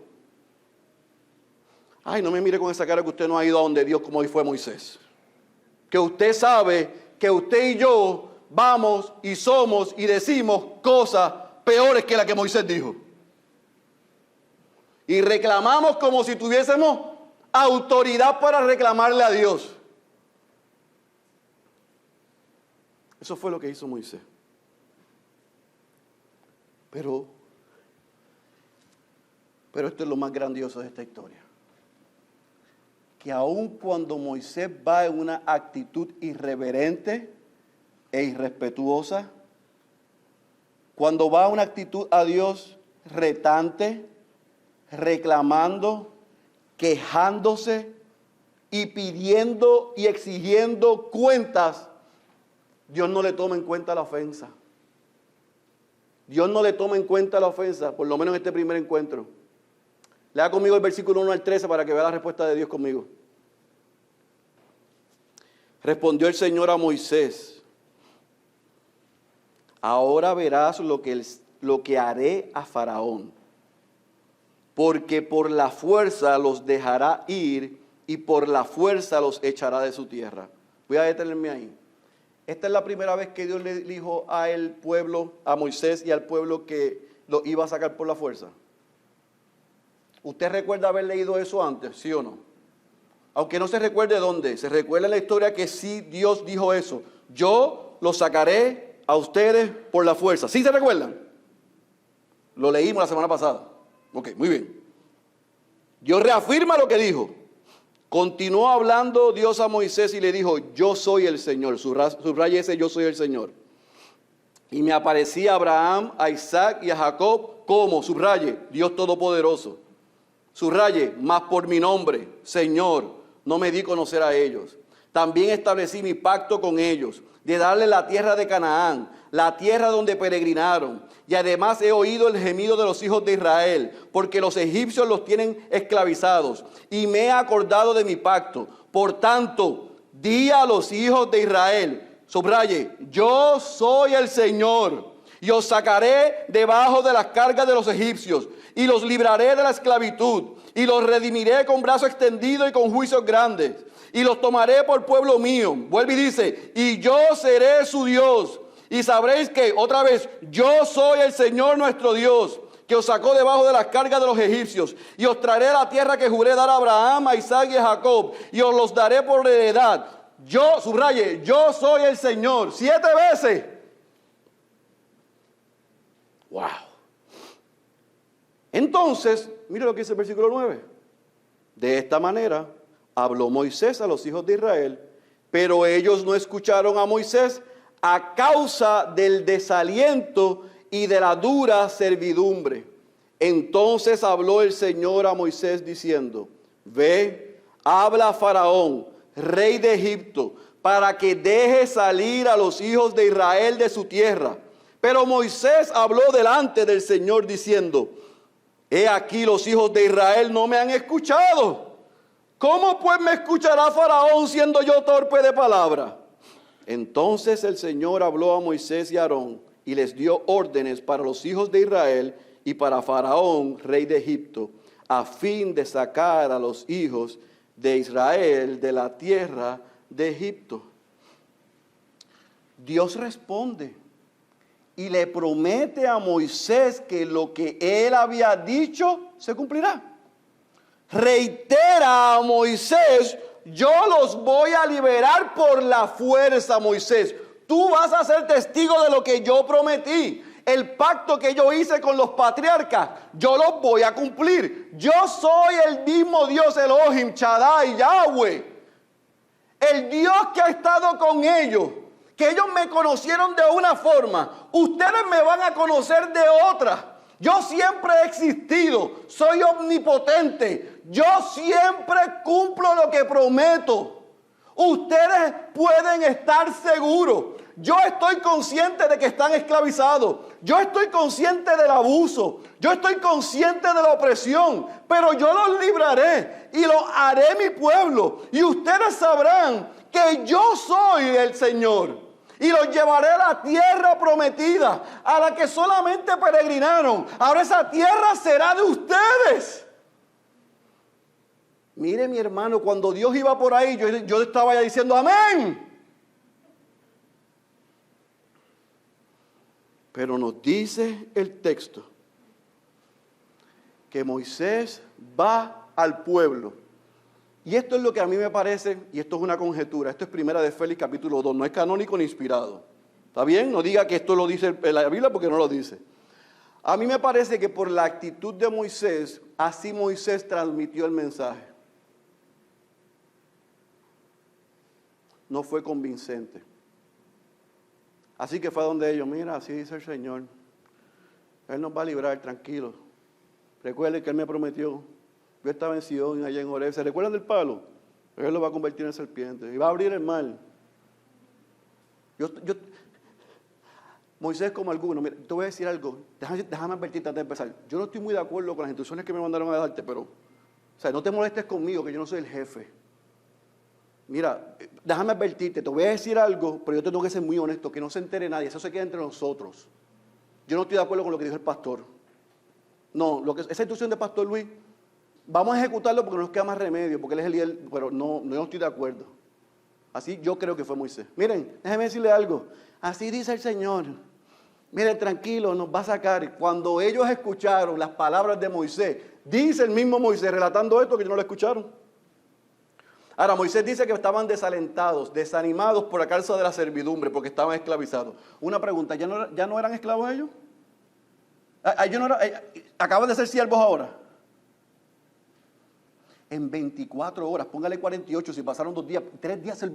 Ay, no me mire con esa cara que usted no ha ido a donde Dios como hoy fue Moisés. Que usted sabe que usted y yo vamos y somos y decimos cosas peores que la que Moisés dijo. Y reclamamos como si tuviésemos autoridad para reclamarle a Dios. Eso fue lo que hizo Moisés. Pero esto es lo más grandioso de esta historia. Que aun cuando Moisés va en una actitud irreverente e irrespetuosa, cuando va en una actitud a Dios retante, reclamando, quejándose y pidiendo y exigiendo cuentas, Dios no le toma en cuenta la ofensa. Dios no le toma en cuenta la ofensa, por lo menos en este primer encuentro. Lea conmigo el versículo 1 al 13 para que vea la respuesta de Dios conmigo. Respondió el Señor a Moisés: ahora verás lo que haré a Faraón, porque por la fuerza los dejará ir y por la fuerza los echará de su tierra. Voy a detenerme ahí. Esta es la primera vez que Dios le dijo al pueblo, a Moisés y al pueblo, que lo iba a sacar por la fuerza. ¿Usted recuerda haber leído eso antes, sí o no? Aunque no se recuerde dónde, se recuerda en la historia que sí Dios dijo eso. Yo los sacaré a ustedes por la fuerza. ¿Sí se recuerdan? Lo leímos la semana pasada. Ok, muy bien. Dios reafirma lo que dijo. Continuó hablando Dios a Moisés y le dijo: yo soy el Señor. Subraya ese: yo soy el Señor. Y me aparecí a Abraham, a Isaac y a Jacob como, subraye, Dios Todopoderoso. Subraye, mas por mi nombre, Señor, no me di a conocer a ellos. También establecí mi pacto con ellos, de darles la tierra de Canaán, la tierra donde peregrinaron. Y además he oído el gemido de los hijos de Israel, porque los egipcios los tienen esclavizados. Y me he acordado de mi pacto. Por tanto, di a los hijos de Israel, subraye, yo soy el Señor, y os sacaré debajo de las cargas de los egipcios, y los libraré de la esclavitud, y los redimiré con brazo extendido y con juicios grandes. Y los tomaré por pueblo mío. Vuelve y dice, y yo seré su Dios. Y sabréis que, otra vez, yo soy el Señor nuestro Dios, que os sacó debajo de las cargas de los egipcios. Y os traeré a la tierra que juré dar a Abraham, a Isaac y a Jacob. Y os los daré por heredad. Yo, subraye, yo soy el Señor. 7 veces. Wow. Entonces, mire lo que dice el versículo 9. De esta manera habló Moisés a los hijos de Israel, pero ellos no escucharon a Moisés a causa del desaliento y de la dura servidumbre. Entonces habló el Señor a Moisés diciendo, ve, habla a Faraón, rey de Egipto, para que deje salir a los hijos de Israel de su tierra. Pero Moisés habló delante del Señor diciendo, he aquí los hijos de Israel no me han escuchado. ¿Cómo pues me escuchará Faraón siendo yo torpe de palabra? Entonces el Señor habló a Moisés y a Aarón y les dio órdenes para los hijos de Israel y para Faraón, rey de Egipto, a fin de sacar a los hijos de Israel de la tierra de Egipto. Dios responde y le promete a Moisés que lo que él había dicho se cumplirá. Reitera a Moisés, yo los voy a liberar por la fuerza, Moisés. Tú vas a ser testigo de lo que yo prometí. El pacto que yo hice con los patriarcas, yo los voy a cumplir. Yo soy el mismo Dios, Elohim, Shaddai, Yahweh. El Dios que ha estado con ellos, que ellos me conocieron de una forma, ustedes me van a conocer de otra. Yo siempre he existido, soy omnipotente, yo siempre cumplo lo que prometo. Ustedes pueden estar seguros. Yo estoy consciente de que están esclavizados. Yo estoy consciente del abuso. Yo estoy consciente de la opresión. Pero yo los libraré y los haré mi pueblo. Y ustedes sabrán que yo soy el Señor. Y los llevaré a la tierra prometida, a la que solamente peregrinaron. Ahora esa tierra será de ustedes. Mire, mi hermano, cuando Dios iba por ahí, yo estaba ya diciendo amén. Pero nos dice el texto que Moisés va al pueblo. Y esto es lo que a mí me parece, y esto es una conjetura, esto es Primera de Félix capítulo 2, no es canónico ni inspirado. ¿Está bien? No diga que esto lo dice la Biblia porque no lo dice. A mí me parece que por la actitud de Moisés, así Moisés transmitió el mensaje. No fue convincente. Así que fue a donde ellos, mira, así dice el Señor. Él nos va a librar, tranquilos. Recuerden que Él me prometió. Yo estaba en Sion, allá en Horeb. ¿Se recuerdan del palo? Él lo va a convertir en serpiente. Y va a abrir el mar. Moisés como alguno. Mira, te voy a decir algo. Déjame advertirte antes de empezar. Yo no estoy muy de acuerdo con las instrucciones que me mandaron a darte, pero... O sea, no te molestes conmigo, que yo no soy el jefe. Mira, déjame advertirte. Te voy a decir algo, pero yo tengo que ser muy honesto. Que no se entere nadie. Eso se queda entre nosotros. Yo no estoy de acuerdo con lo que dijo el pastor. No, esa instrucción de Pastor Luis... Vamos a ejecutarlo porque no nos queda más remedio, porque él es el líder, pero no estoy de acuerdo. Así yo creo que fue Moisés. Miren, déjenme decirle algo. Así dice el Señor. Miren, tranquilo, nos va a sacar. Cuando ellos escucharon las palabras de Moisés, dice el mismo Moisés relatando esto que ellos no lo escucharon. Ahora, Moisés dice que estaban desalentados, desanimados por la causa de la servidumbre, porque estaban esclavizados. Una pregunta, ¿ya no eran esclavos ellos? ¿Acaban de ser siervos ahora? En 24 horas, póngale 48, si pasaron 2 días, 3 días se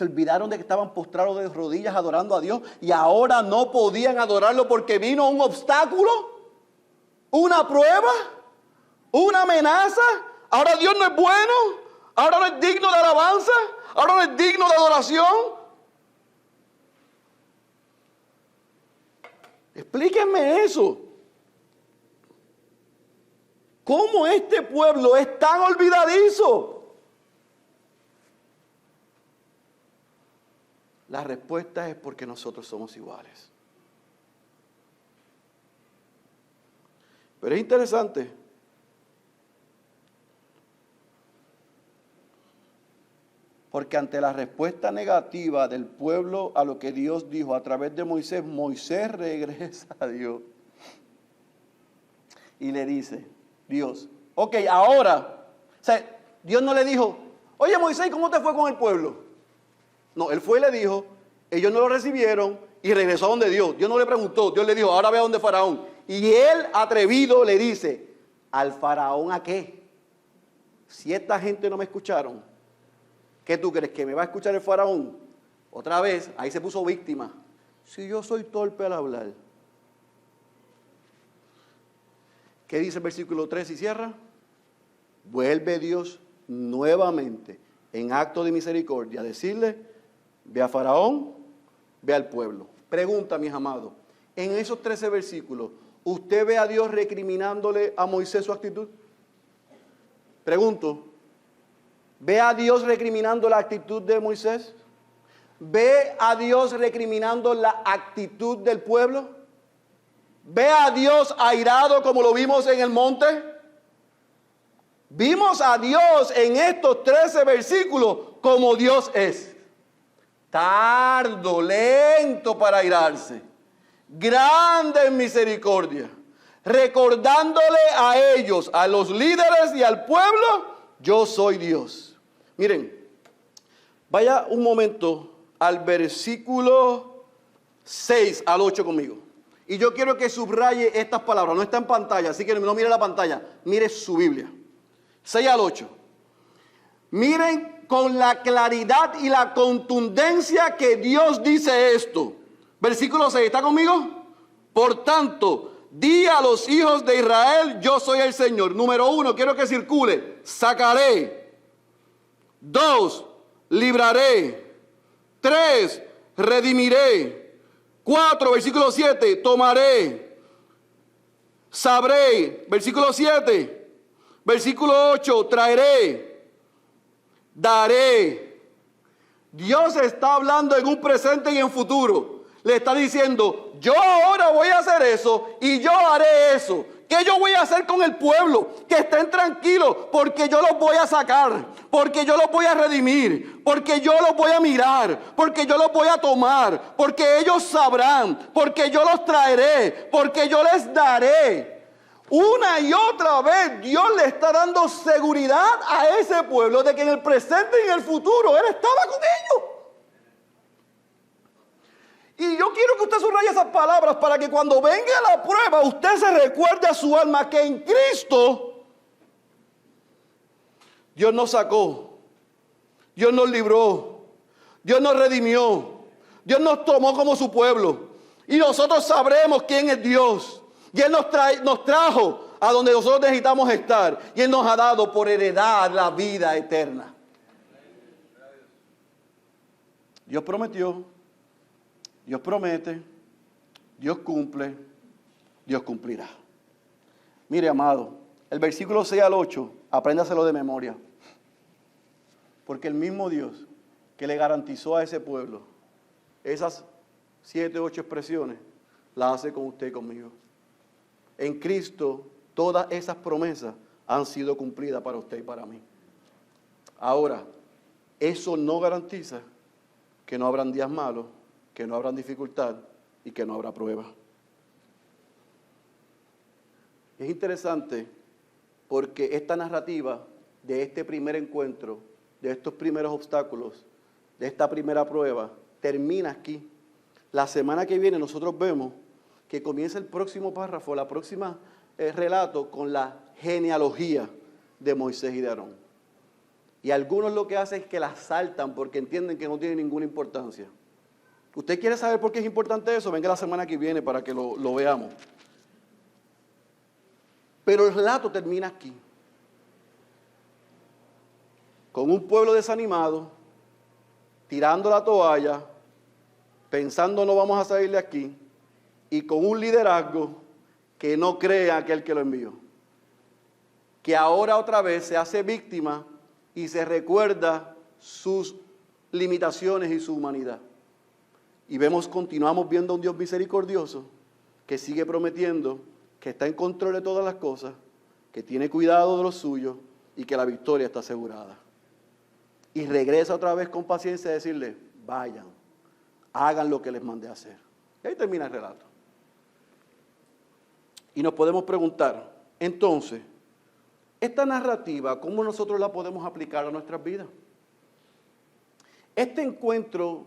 olvidaron de que estaban postrados de rodillas adorando a Dios y ahora no podían adorarlo porque vino un obstáculo, una prueba, una amenaza. Ahora Dios no es bueno, ¿Ahora no es digno de alabanza? ¿Ahora no es digno de adoración? Explíquenme eso. ¿Cómo este pueblo es tan olvidadizo? La respuesta es porque nosotros somos iguales. Pero es interesante. Porque ante la respuesta negativa del pueblo a lo que Dios dijo a través de Moisés, Moisés regresa a Dios y le dice, Dios, ok, ahora, o sea, Dios no le dijo, oye Moisés, ¿cómo te fue con el pueblo? No, él fue y le dijo, ellos no lo recibieron y regresó a donde Dios. Dios no le preguntó, Dios le dijo, ahora ve a donde Faraón. Y él, atrevido, le dice, ¿al Faraón a qué? Si esta gente no me escucharon, ¿qué tú crees? ¿Que me va a escuchar el Faraón? Otra vez, ahí se puso víctima. Si yo soy torpe al hablar. ¿Qué dice el versículo 3 y cierra? Vuelve Dios nuevamente en acto de misericordia a decirle, ve a Faraón, ve al pueblo. Pregunta, mis amados, en esos 13 versículos, ¿usted ve a Dios recriminándole a Moisés su actitud? Pregunto, ¿ve a Dios recriminando la actitud de Moisés? ¿Ve a Dios recriminando la actitud del pueblo? ¿Ve a Dios airado como lo vimos en el monte? Vimos a Dios en estos 13 versículos como Dios es. Tardo, lento para airarse, grande en misericordia, recordándole a ellos, a los líderes y al pueblo, yo soy Dios. Miren, vaya un momento al versículo 6 al 8 conmigo. Y yo quiero que subraye estas palabras. No está en pantalla, así que no mire la pantalla. Mire su Biblia. 6 al 8. Miren con la claridad y la contundencia que Dios dice esto. Versículo 6, ¿está conmigo? Por tanto, di a los hijos de Israel, yo soy el Señor. Número 1, quiero que circule. Sacaré. 2, libraré. 3, redimiré. 4, versículo 7, tomaré. Sabré. Versículo 7. Versículo 8, traeré. Daré. Dios está hablando en un presente y en futuro. Le está diciendo, yo ahora voy a hacer eso y yo haré eso. ¿Qué yo voy a hacer con el pueblo? Que estén tranquilos porque yo los voy a sacar, porque yo los voy a redimir, porque yo los voy a mirar, porque yo los voy a tomar, porque ellos sabrán, porque yo los traeré, porque yo les daré. Una y otra vez Dios le está dando seguridad a ese pueblo de que en el presente y en el futuro Él estaba con ellos. Y yo quiero que usted subraye esas palabras para que cuando venga la prueba usted se recuerde a su alma que en Cristo Dios nos sacó, Dios nos libró, Dios nos redimió, Dios nos tomó como su pueblo y nosotros sabremos quién es Dios. Y Él nos trajo a donde nosotros necesitamos estar y Él nos ha dado por heredad la vida eterna. Dios prometió, Dios promete, Dios cumple, Dios cumplirá. Mire, amado, el versículo 6 al 8, apréndaselo de memoria. Porque el mismo Dios que le garantizó a ese pueblo esas 7 u 8 expresiones, las hace con usted y conmigo. En Cristo, todas esas promesas han sido cumplidas para usted y para mí. Ahora, eso no garantiza que no habrán días malos, que no habrán dificultad y que no habrá prueba. Es interesante porque esta narrativa de este primer encuentro, de estos primeros obstáculos, de esta primera prueba, termina aquí. La semana que viene nosotros vemos que comienza el próximo párrafo, la próxima relato con la genealogía de Moisés y de Aarón. Y algunos lo que hacen es que la saltan porque entienden que no tiene ninguna importancia. ¿Usted quiere saber por qué es importante eso? Venga la semana que viene para que lo veamos. Pero el relato termina aquí. con un pueblo desanimado, tirando la toalla, pensando no vamos a salir de aquí, y con un liderazgo que no cree a aquel que lo envió. Que ahora otra vez se hace víctima y se recuerda sus limitaciones y su humanidad. Y continuamos viendo a un Dios misericordioso que sigue prometiendo que está en control de todas las cosas, que tiene cuidado de los suyos y que la victoria está asegurada. Y regresa otra vez con paciencia a decirle, vayan, hagan lo que les mandé a hacer. Y ahí termina el relato. Y nos podemos preguntar, entonces, esta narrativa, ¿cómo nosotros la podemos aplicar a nuestras vidas? Este encuentro,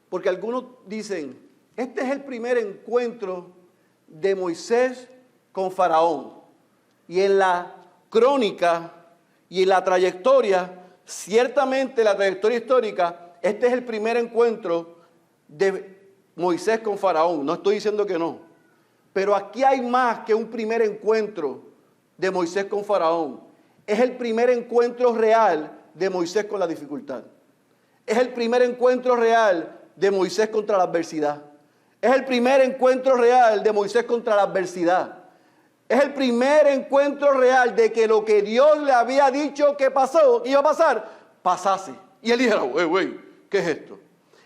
porque algunos dicen, este es el primer encuentro de Moisés con Faraón. Y en la crónica y en la trayectoria, ciertamente la trayectoria histórica, este es el primer encuentro de Moisés con Faraón. No estoy diciendo que no. Pero aquí hay más que un primer encuentro de Moisés con Faraón. Es el primer encuentro real de Moisés con la dificultad. Es el primer encuentro real de Moisés contra la adversidad. Es el primer encuentro real de Moisés contra la adversidad. Es el primer encuentro real de que lo que Dios le había dicho que pasó, que iba a pasar, pasase. Y él dijera, güey, ¿qué es esto?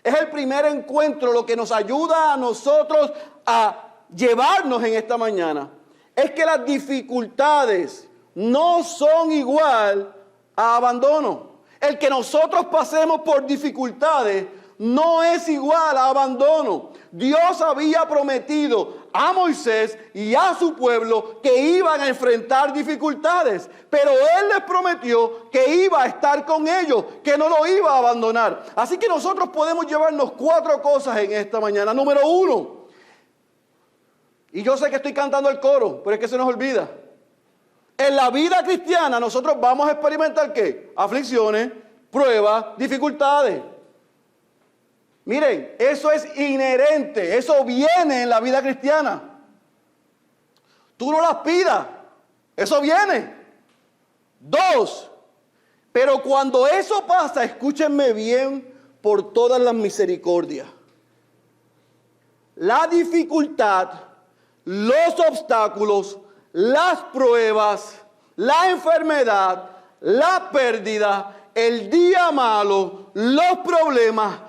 Es el primer encuentro, lo que nos ayuda a nosotros a llevarnos en esta mañana, es que las dificultades no son igual a abandono. El que nosotros pasemos por dificultades no es igual a abandono. Dios había prometido a Moisés y a su pueblo que iban a enfrentar dificultades, pero Él les prometió que iba a estar con ellos, que no lo iba a abandonar. Así que nosotros podemos llevarnos 4 cosas en esta mañana. Número 1, y yo sé que estoy cantando el coro, pero es que se nos olvida. En la vida cristiana nosotros vamos a experimentar ¿qué? Aflicciones, pruebas, dificultades. Miren, eso es inherente, eso viene en la vida cristiana. Tú no las pidas, eso viene. 2, pero cuando eso pasa, escúchenme bien por todas las misericordias. La dificultad, los obstáculos, las pruebas, la enfermedad, la pérdida, el día malo, los problemas,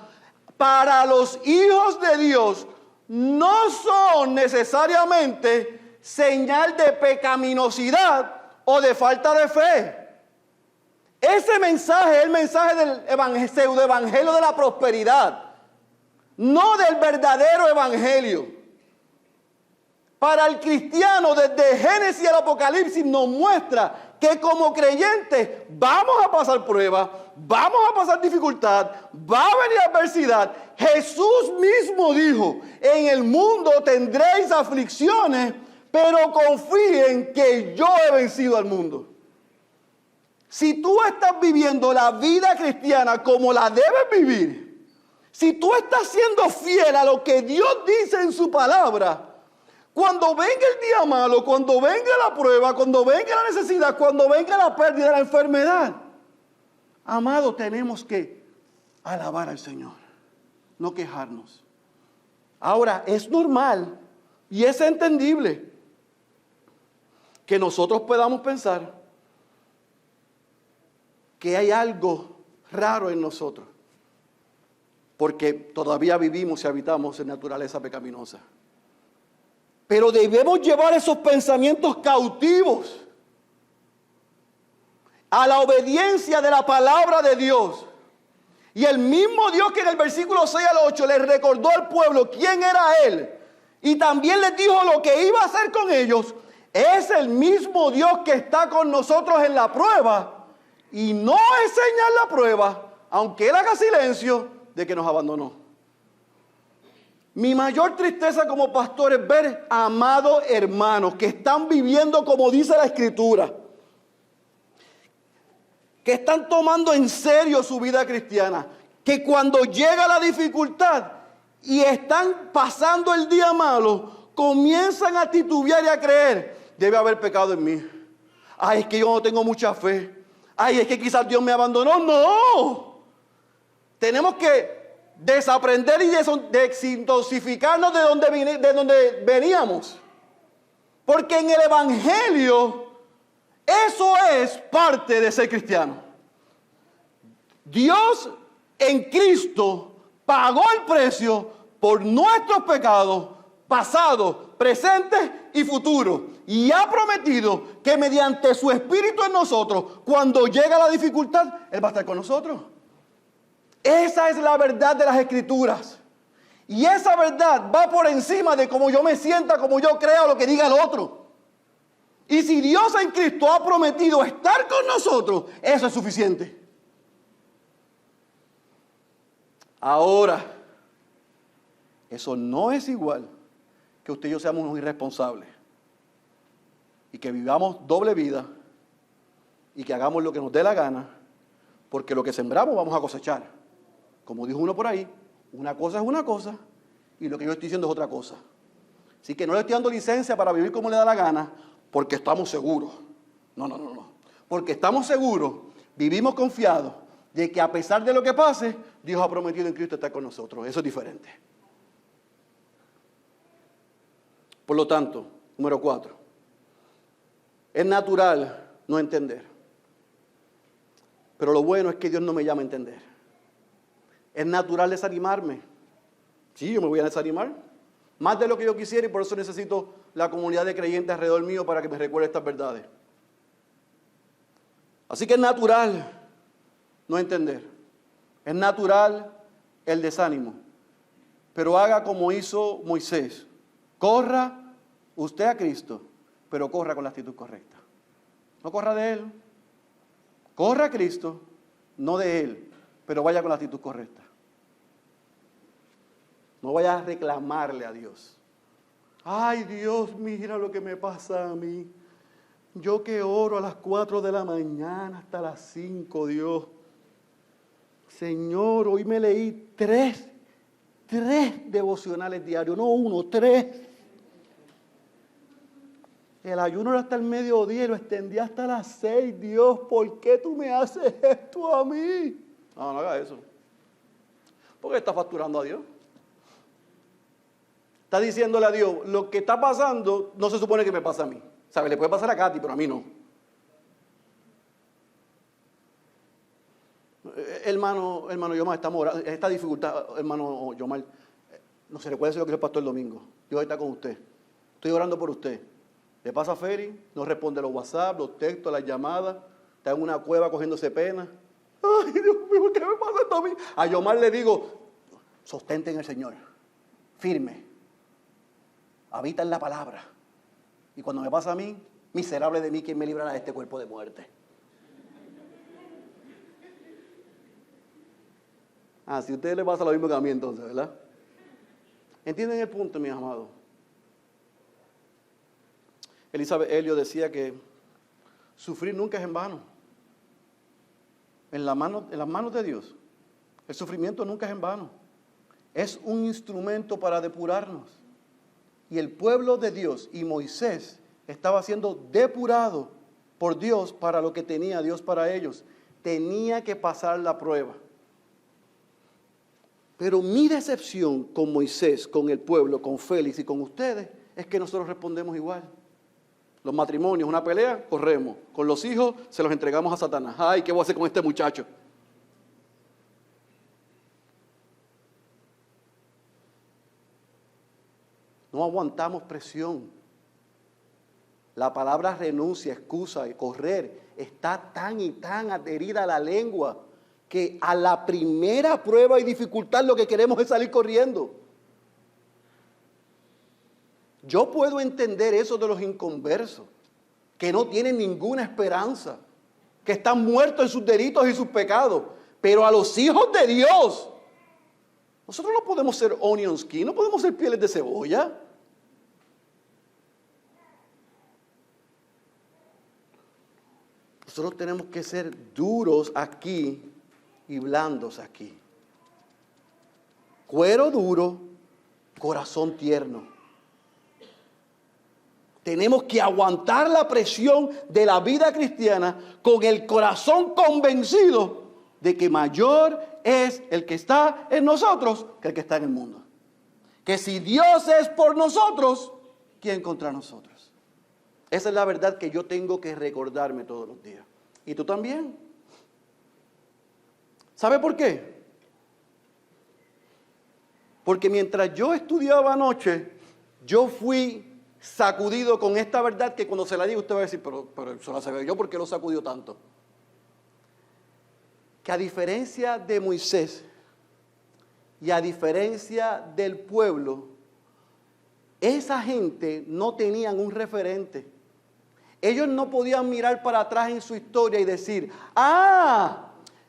para los hijos de Dios no son necesariamente señal de pecaminosidad o de falta de fe. Ese mensaje es el mensaje del pseudoevangelio de la prosperidad, no del verdadero evangelio. Para el cristiano, desde Génesis al Apocalipsis nos muestra que como creyentes vamos a pasar pruebas, vamos a pasar dificultad, va a venir adversidad. Jesús mismo dijo, en el mundo tendréis aflicciones, pero confíen que yo he vencido al mundo. Si tú estás viviendo la vida cristiana como la debes vivir, si tú estás siendo fiel a lo que Dios dice en su palabra, cuando venga el día malo, cuando venga la prueba, cuando venga la necesidad, cuando venga la pérdida, la enfermedad, amado, tenemos que alabar al Señor, no quejarnos. Ahora, es normal y es entendible que nosotros podamos pensar que hay algo raro en nosotros, porque todavía vivimos y habitamos en naturaleza pecaminosa. Pero debemos llevar esos pensamientos cautivos a la obediencia de la palabra de Dios. Y el mismo Dios que en el versículo 6 al 8 les recordó al pueblo quién era Él, y también les dijo lo que iba a hacer con ellos, es el mismo Dios que está con nosotros en la prueba, y no es señal la prueba, aunque Él haga silencio, de que nos abandonó. Mi mayor tristeza como pastor es ver amados hermanos que están viviendo como dice la Escritura, que están tomando en serio su vida cristiana, que cuando llega la dificultad y están pasando el día malo, comienzan a titubear y a creer, debe haber pecado en mí. Ay, es que yo no tengo mucha fe. Ay, es que quizás Dios me abandonó. No. Tenemos que desaprender y desintoxicarnos de donde veníamos. Porque en el Evangelio, eso es parte de ser cristiano. Dios en Cristo pagó el precio por nuestros pecados, pasados, presentes y futuros. Y ha prometido que mediante su Espíritu en nosotros, cuando llega la dificultad, Él va a estar con nosotros. Esa es la verdad de las Escrituras. Y esa verdad va por encima de cómo yo me sienta, cómo yo crea o lo que diga el otro. Y si Dios en Cristo ha prometido estar con nosotros, eso es suficiente. Ahora, eso no es igual que usted y yo seamos unos irresponsables y que vivamos doble vida y que hagamos lo que nos dé la gana, porque lo que sembramos vamos a cosechar. Como dijo uno por ahí, una cosa es una cosa y lo que yo estoy diciendo es otra cosa. Así que no le estoy dando licencia para vivir como le da la gana porque estamos seguros. No. Porque estamos seguros, vivimos confiados de que a pesar de lo que pase, Dios ha prometido en Cristo estar con nosotros. Eso es diferente. Por lo tanto, número 4. Es natural no entender. Pero lo bueno es que Dios no me llama a entender. Es natural desanimarme. Sí, yo me voy a desanimar. Más de lo que yo quisiera y por eso necesito la comunidad de creyentes alrededor mío para que me recuerde estas verdades. Así que es natural no entender. Es natural el desánimo. Pero haga como hizo Moisés. Corra usted a Cristo, pero corra con la actitud correcta. No corra de Él. Corra a Cristo, no de Él, pero vaya con la actitud correcta. No vaya a reclamarle a Dios. Ay, Dios, mira lo que me pasa a mí. Yo que oro a las 4 de la mañana hasta las 5, Dios. Señor, hoy me leí 3 devocionales diarios, no 1, 3. El ayuno era hasta el mediodía y lo extendí hasta las 6. Dios, ¿por qué tú me haces esto a mí? No haga eso. ¿Por qué está facturando a Dios? Está diciéndole a Dios, lo que está pasando no se supone que me pasa a mí. ¿Sabe? Le puede pasar a Katy, pero a mí no. Hermano Yomar, estamos orando. Esta dificultad, hermano Yomar, no se recuerda lo que el pastor el domingo. Dios está con usted. Estoy orando por usted. Le pasa a Feri, no responde los WhatsApp, los textos, las llamadas. Está en una cueva cogiéndose pena. Ay, Dios mío, ¿qué me pasa esto a mí? A Yomar le digo, sostente en el Señor. Firme. Habita en la palabra. Y cuando me pasa a mí, miserable de mí, ¿quién me librará de este cuerpo de muerte? Si a ustedes les pasa lo mismo que a mí entonces, ¿verdad? ¿Entienden el punto, mis amados? Elizabeth Elliot decía que sufrir nunca es en vano. En las manos de Dios, el sufrimiento nunca es en vano. Es un instrumento para depurarnos. Y el pueblo de Dios y Moisés estaba siendo depurado por Dios para lo que tenía Dios para ellos. Tenía que pasar la prueba. Pero mi decepción con Moisés, con el pueblo, con Félix y con ustedes, es que nosotros respondemos igual. Los matrimonios, una pelea, corremos. Con los hijos, se los entregamos a Satanás. Ay, ¿qué voy a hacer con este muchacho? No aguantamos presión. La palabra renuncia, excusa y correr está tan y tan adherida a la lengua que a la primera prueba y dificultad lo que queremos es salir corriendo. Yo puedo entender eso de los inconversos, que no tienen ninguna esperanza, que están muertos en sus delitos y sus pecados, pero a los hijos de Dios, nosotros no podemos ser onion skin, no podemos ser pieles de cebolla. Nosotros tenemos que ser duros aquí y blandos aquí. Cuero duro, corazón tierno. Tenemos que aguantar la presión de la vida cristiana con el corazón convencido de que mayor es el que está en nosotros que el que está en el mundo. Que si Dios es por nosotros, ¿quién contra nosotros? Esa es la verdad que yo tengo que recordarme todos los días. ¿Y tú también? ¿Sabe por qué? Porque mientras yo estudiaba anoche, yo fui sacudido con esta verdad que cuando se la diga usted va a decir, pero eso la sabía yo, ¿por qué lo sacudió tanto? Que a diferencia de Moisés y a diferencia del pueblo, esa gente no tenían un referente. Ellos no podían mirar para atrás en su historia y decir,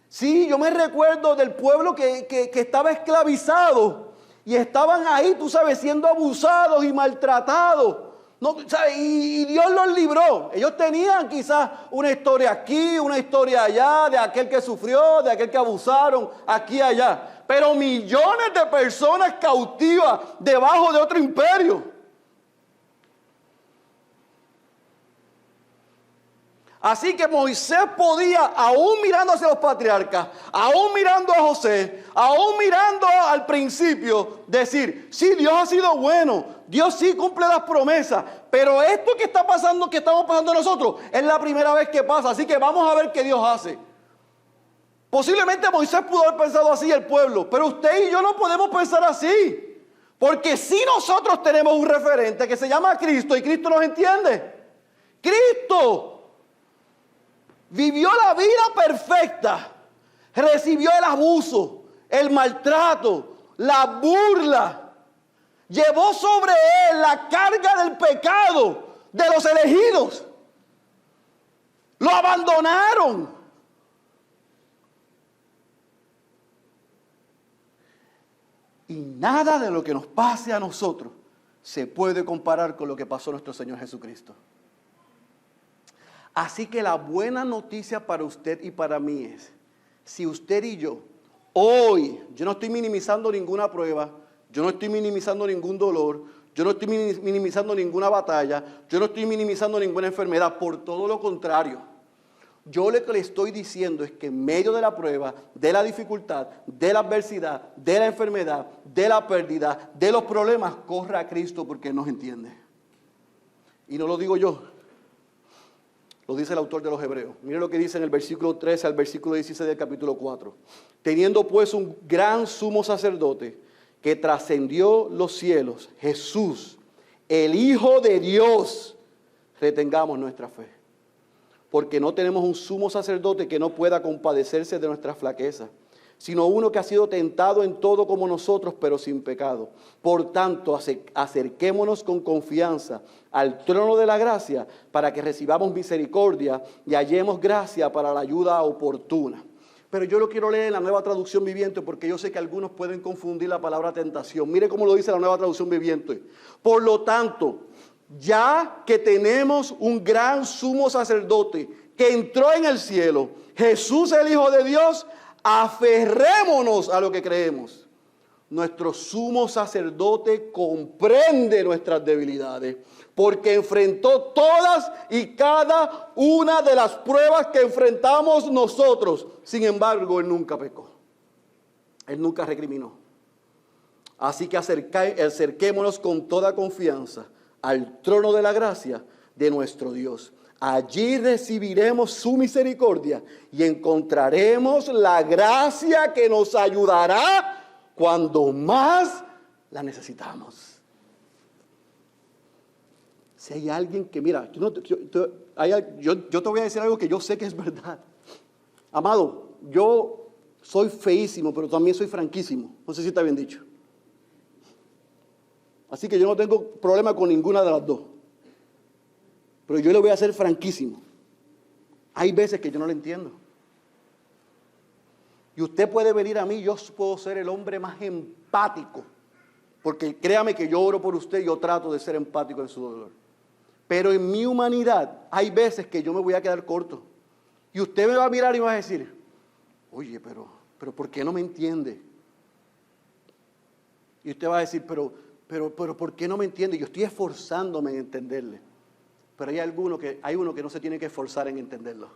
sí, yo me recuerdo del pueblo que estaba esclavizado y estaban ahí, tú sabes, siendo abusados y maltratados. No, ¿sabes? Y Dios los libró. Ellos tenían quizás una historia aquí, una historia allá, de aquel que sufrió, de aquel que abusaron, aquí y allá. Pero millones de personas cautivas debajo de otro imperio. Así que Moisés podía, aún mirando hacia los patriarcas, aún mirando a José, aún mirando al principio, decir, sí, Dios ha sido bueno, Dios sí cumple las promesas, pero esto que está pasando, que estamos pasando nosotros, es la primera vez que pasa, así que vamos a ver qué Dios hace. Posiblemente Moisés pudo haber pensado así el pueblo, pero usted y yo no podemos pensar así, porque si nosotros tenemos un referente que se llama Cristo y Cristo nos entiende, Cristo vivió la vida perfecta, recibió el abuso, el maltrato, la burla, llevó sobre él la carga del pecado de los elegidos. Lo abandonaron. Y nada de lo que nos pase a nosotros se puede comparar con lo que pasó a nuestro Señor Jesucristo. Así que la buena noticia para usted y para mí es, si usted y yo, hoy, yo no estoy minimizando ninguna prueba, yo no estoy minimizando ningún dolor, yo no estoy minimizando ninguna batalla, yo no estoy minimizando ninguna enfermedad, por todo lo contrario. Yo lo que le estoy diciendo es que en medio de la prueba, de la dificultad, de la adversidad, de la enfermedad, de la pérdida, de los problemas, corra a Cristo porque Él nos entiende. Y no lo digo yo. Lo dice el autor de los Hebreos. Mire lo que dice en el versículo 13 al versículo 16 del capítulo 4. Teniendo pues un gran sumo sacerdote que trascendió los cielos, Jesús, el Hijo de Dios, retengamos nuestra fe. Porque no tenemos un sumo sacerdote que no pueda compadecerse de nuestras flaquezas, sino uno que ha sido tentado en todo como nosotros, pero sin pecado. Por tanto, acerquémonos con confianza al trono de la gracia para que recibamos misericordia y hallemos gracia para la ayuda oportuna. Pero yo lo quiero leer en la Nueva Traducción Viviente porque yo sé que algunos pueden confundir la palabra tentación. Mire cómo lo dice la Nueva Traducción Viviente. Por lo tanto, ya que tenemos un gran sumo sacerdote que entró en el cielo, Jesús el Hijo de Dios, aferrémonos a lo que creemos. Nuestro sumo sacerdote comprende nuestras debilidades, porque enfrentó todas y cada una de las pruebas que enfrentamos nosotros. Sin embargo, Él nunca pecó. Él nunca recriminó. Así que acerquémonos con toda confianza al trono de la gracia de nuestro Dios. Allí recibiremos su misericordia y encontraremos la gracia que nos ayudará cuando más la necesitamos. Si hay alguien que, mira, yo te voy a decir algo que yo sé que es verdad. Amado, yo soy feísimo, pero también soy franquísimo. No sé si está bien dicho. Así que yo no tengo problema con ninguna de las dos. Pero yo le voy a ser franquísimo. Hay veces que yo no le entiendo. Y usted puede venir a mí, yo puedo ser el hombre más empático. Porque créame que yo oro por usted y yo trato de ser empático en su dolor. Pero en mi humanidad hay veces que yo me voy a quedar corto. Y usted me va a mirar y va a decir, oye, pero ¿por qué no me entiende? Y usted va a decir, pero ¿por qué no me entiende? Yo estoy esforzándome en entenderle. Pero hay uno que no se tiene que esforzar en entenderlo.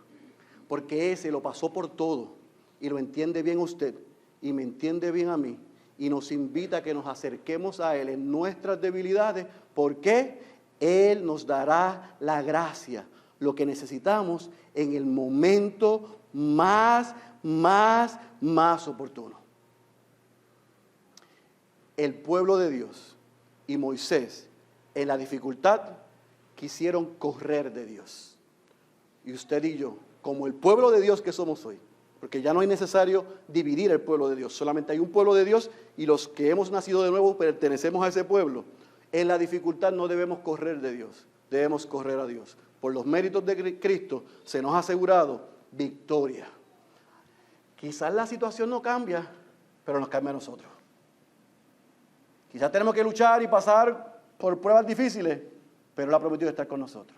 Porque ese lo pasó por todo y lo entiende bien usted y me entiende bien a mí. Y nos invita a que nos acerquemos a Él en nuestras debilidades, porque Él nos dará la gracia, lo que necesitamos en el momento más oportuno. El pueblo de Dios y Moisés, en la dificultad, quisieron correr de Dios. Y usted y yo, como el pueblo de Dios que somos hoy, porque ya no es necesario dividir el pueblo de Dios, solamente hay un pueblo de Dios y los que hemos nacido de nuevo pertenecemos a ese pueblo. En la dificultad no debemos correr de Dios, debemos correr a Dios. Por los méritos de Cristo se nos ha asegurado victoria. Quizás la situación no cambia, pero nos cambia a nosotros. Quizás tenemos que luchar y pasar por pruebas difíciles, pero Él ha prometido estar con nosotros.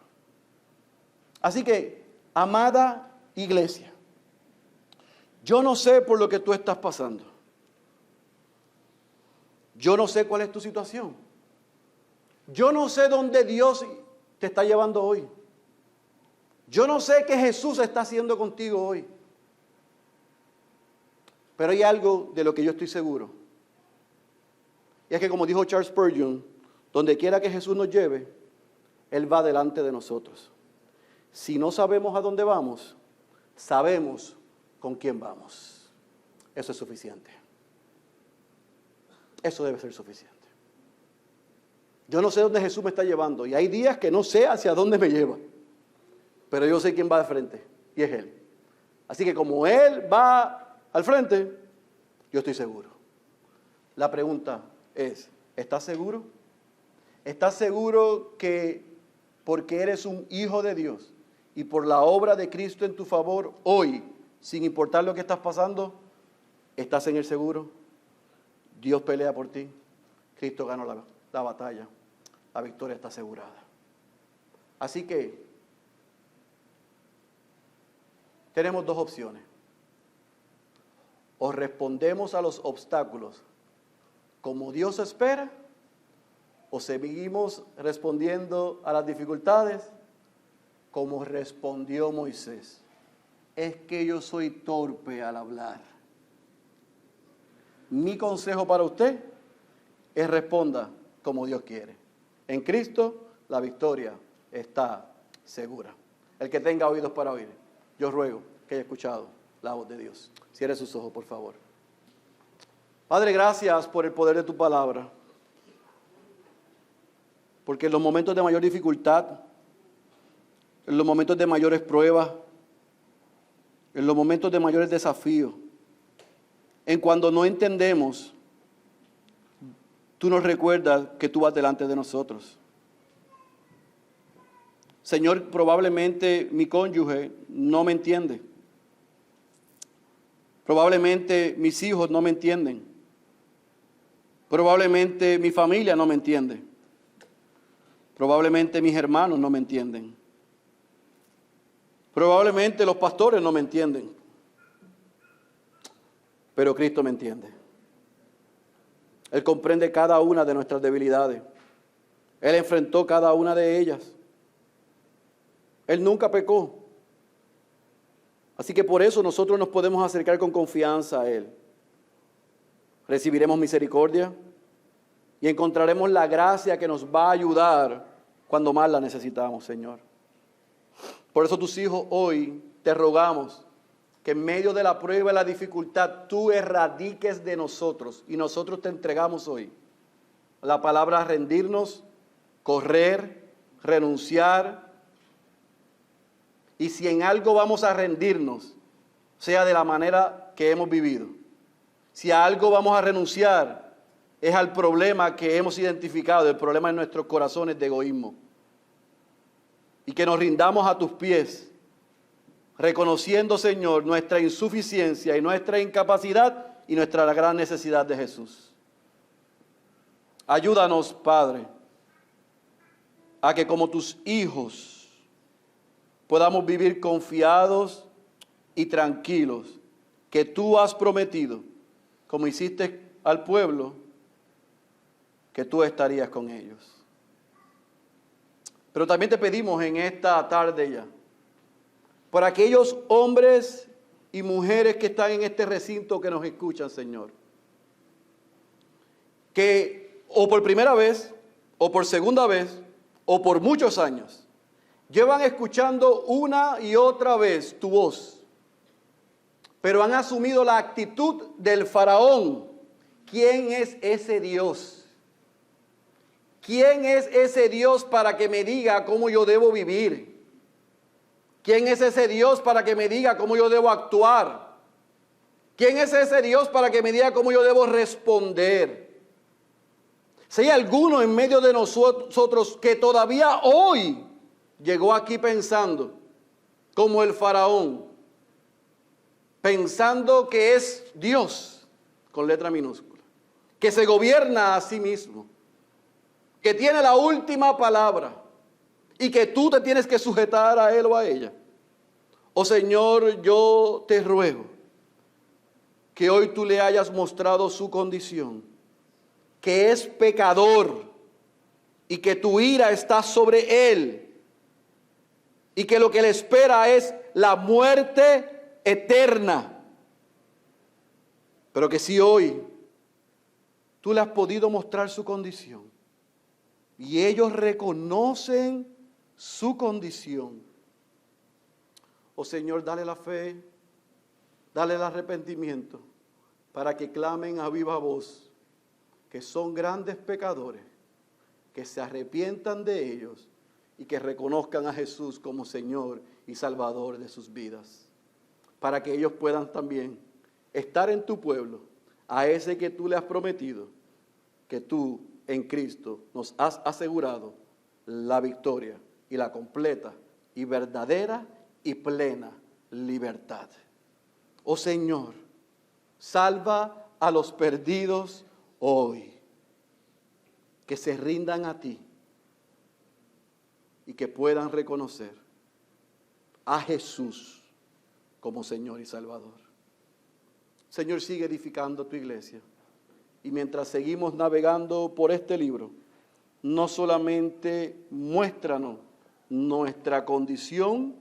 Así que, amada iglesia, yo no sé por lo que tú estás pasando. Yo no sé cuál es tu situación. Yo no sé dónde Dios te está llevando hoy. Yo no sé qué Jesús está haciendo contigo hoy. Pero hay algo de lo que yo estoy seguro. Y es que, como dijo Charles Spurgeon, donde quiera que Jesús nos lleve, Él va delante de nosotros. Si no sabemos a dónde vamos, sabemos con quién vamos. Eso es suficiente. Eso debe ser suficiente. Yo no sé dónde Jesús me está llevando y hay días que no sé hacia dónde me lleva, pero yo sé quién va de frente y es Él. Así que como Él va al frente, yo estoy seguro. La pregunta es, ¿estás seguro? ¿Estás seguro que porque eres un hijo de Dios y por la obra de Cristo en tu favor, hoy, sin importar lo que estás pasando, estás en el seguro? Dios pelea por ti. Cristo ganó la batalla. La victoria está asegurada. Así que tenemos dos opciones. O respondemos a los obstáculos como Dios espera, o seguimos respondiendo a las dificultades como respondió Moisés. Es que yo soy torpe al hablar. Mi consejo para usted es responda como Dios quiere. En Cristo la victoria está segura. El que tenga oídos para oír, yo ruego que haya escuchado la voz de Dios. Cierre sus ojos, por favor. Padre, gracias por el poder de tu palabra. Porque en los momentos de mayor dificultad, en los momentos de mayores pruebas, en los momentos de mayores desafíos, en cuando no entendemos, tú nos recuerdas que tú vas delante de nosotros. Señor, probablemente mi cónyuge no me entiende. Probablemente mis hijos no me entienden. Probablemente mi familia no me entiende. Probablemente mis hermanos no me entienden. Probablemente los pastores no me entienden. Pero Cristo me entiende. Él comprende cada una de nuestras debilidades. Él enfrentó cada una de ellas. Él nunca pecó. Así que por eso nosotros nos podemos acercar con confianza a Él. Recibiremos misericordia y encontraremos la gracia que nos va a ayudar cuando más la necesitamos, Señor. Por eso tus hijos hoy te rogamos que en medio de la prueba y la dificultad tú erradiques de nosotros y nosotros te entregamos hoy la palabra rendirnos, correr, renunciar. Y si en algo vamos a rendirnos, sea de la manera que hemos vivido. Si a algo vamos a renunciar, es al problema que hemos identificado, el problema en nuestros corazones de egoísmo. Y que nos rindamos a tus pies, reconociendo, Señor, nuestra insuficiencia y nuestra incapacidad y nuestra gran necesidad de Jesús. Ayúdanos, Padre, a que como tus hijos podamos vivir confiados y tranquilos, que tú has prometido, como hiciste al pueblo, que tú estarías con ellos. Pero también te pedimos en esta tarde ya, por aquellos hombres y mujeres que están en este recinto que nos escuchan, Señor, que o por primera vez, o por segunda vez, o por muchos años, llevan escuchando una y otra vez tu voz, pero han asumido la actitud del faraón. ¿Quién es ese Dios? ¿Quién es ese Dios para que me diga cómo yo debo vivir? ¿Quién es ese Dios para que me diga cómo yo debo actuar? ¿Quién es ese Dios para que me diga cómo yo debo responder? Si hay alguno en medio de nosotros que todavía hoy llegó aquí pensando como el faraón, pensando que es Dios con letra minúscula, que se gobierna a sí mismo, que tiene la última palabra y que tú te tienes que sujetar a él o a ella. Oh Señor, yo te ruego que hoy tú le hayas mostrado su condición, que es pecador y que tu ira está sobre él y que lo que le espera es la muerte eterna. Pero que si hoy tú le has podido mostrar su condición y ellos reconocen su condición, oh Señor, dale la fe, dale el arrepentimiento para que clamen a viva voz que son grandes pecadores, que se arrepientan de ellos y que reconozcan a Jesús como Señor y Salvador de sus vidas, para que ellos puedan también estar en tu pueblo, a ese que tú le has prometido, que tú en Cristo nos has asegurado la victoria y la completa y verdadera y plena libertad. Oh Señor, salva a los perdidos hoy, que se rindan a ti y que puedan reconocer a Jesús como Señor y Salvador. Señor, sigue edificando tu iglesia. Y mientras seguimos navegando por este libro, no solamente muéstranos nuestra condición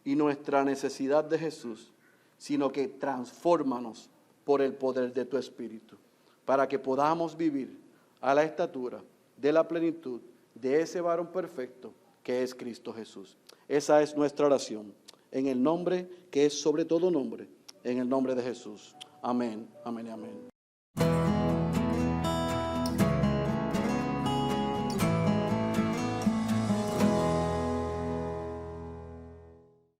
y nuestra necesidad de Jesús, sino que transfórmanos por el poder de tu Espíritu, para que podamos vivir a la estatura de la plenitud de ese varón perfecto que es Cristo Jesús. Esa es nuestra oración, en el nombre que es sobre todo nombre, en el nombre de Jesús. Amén, amén y amén.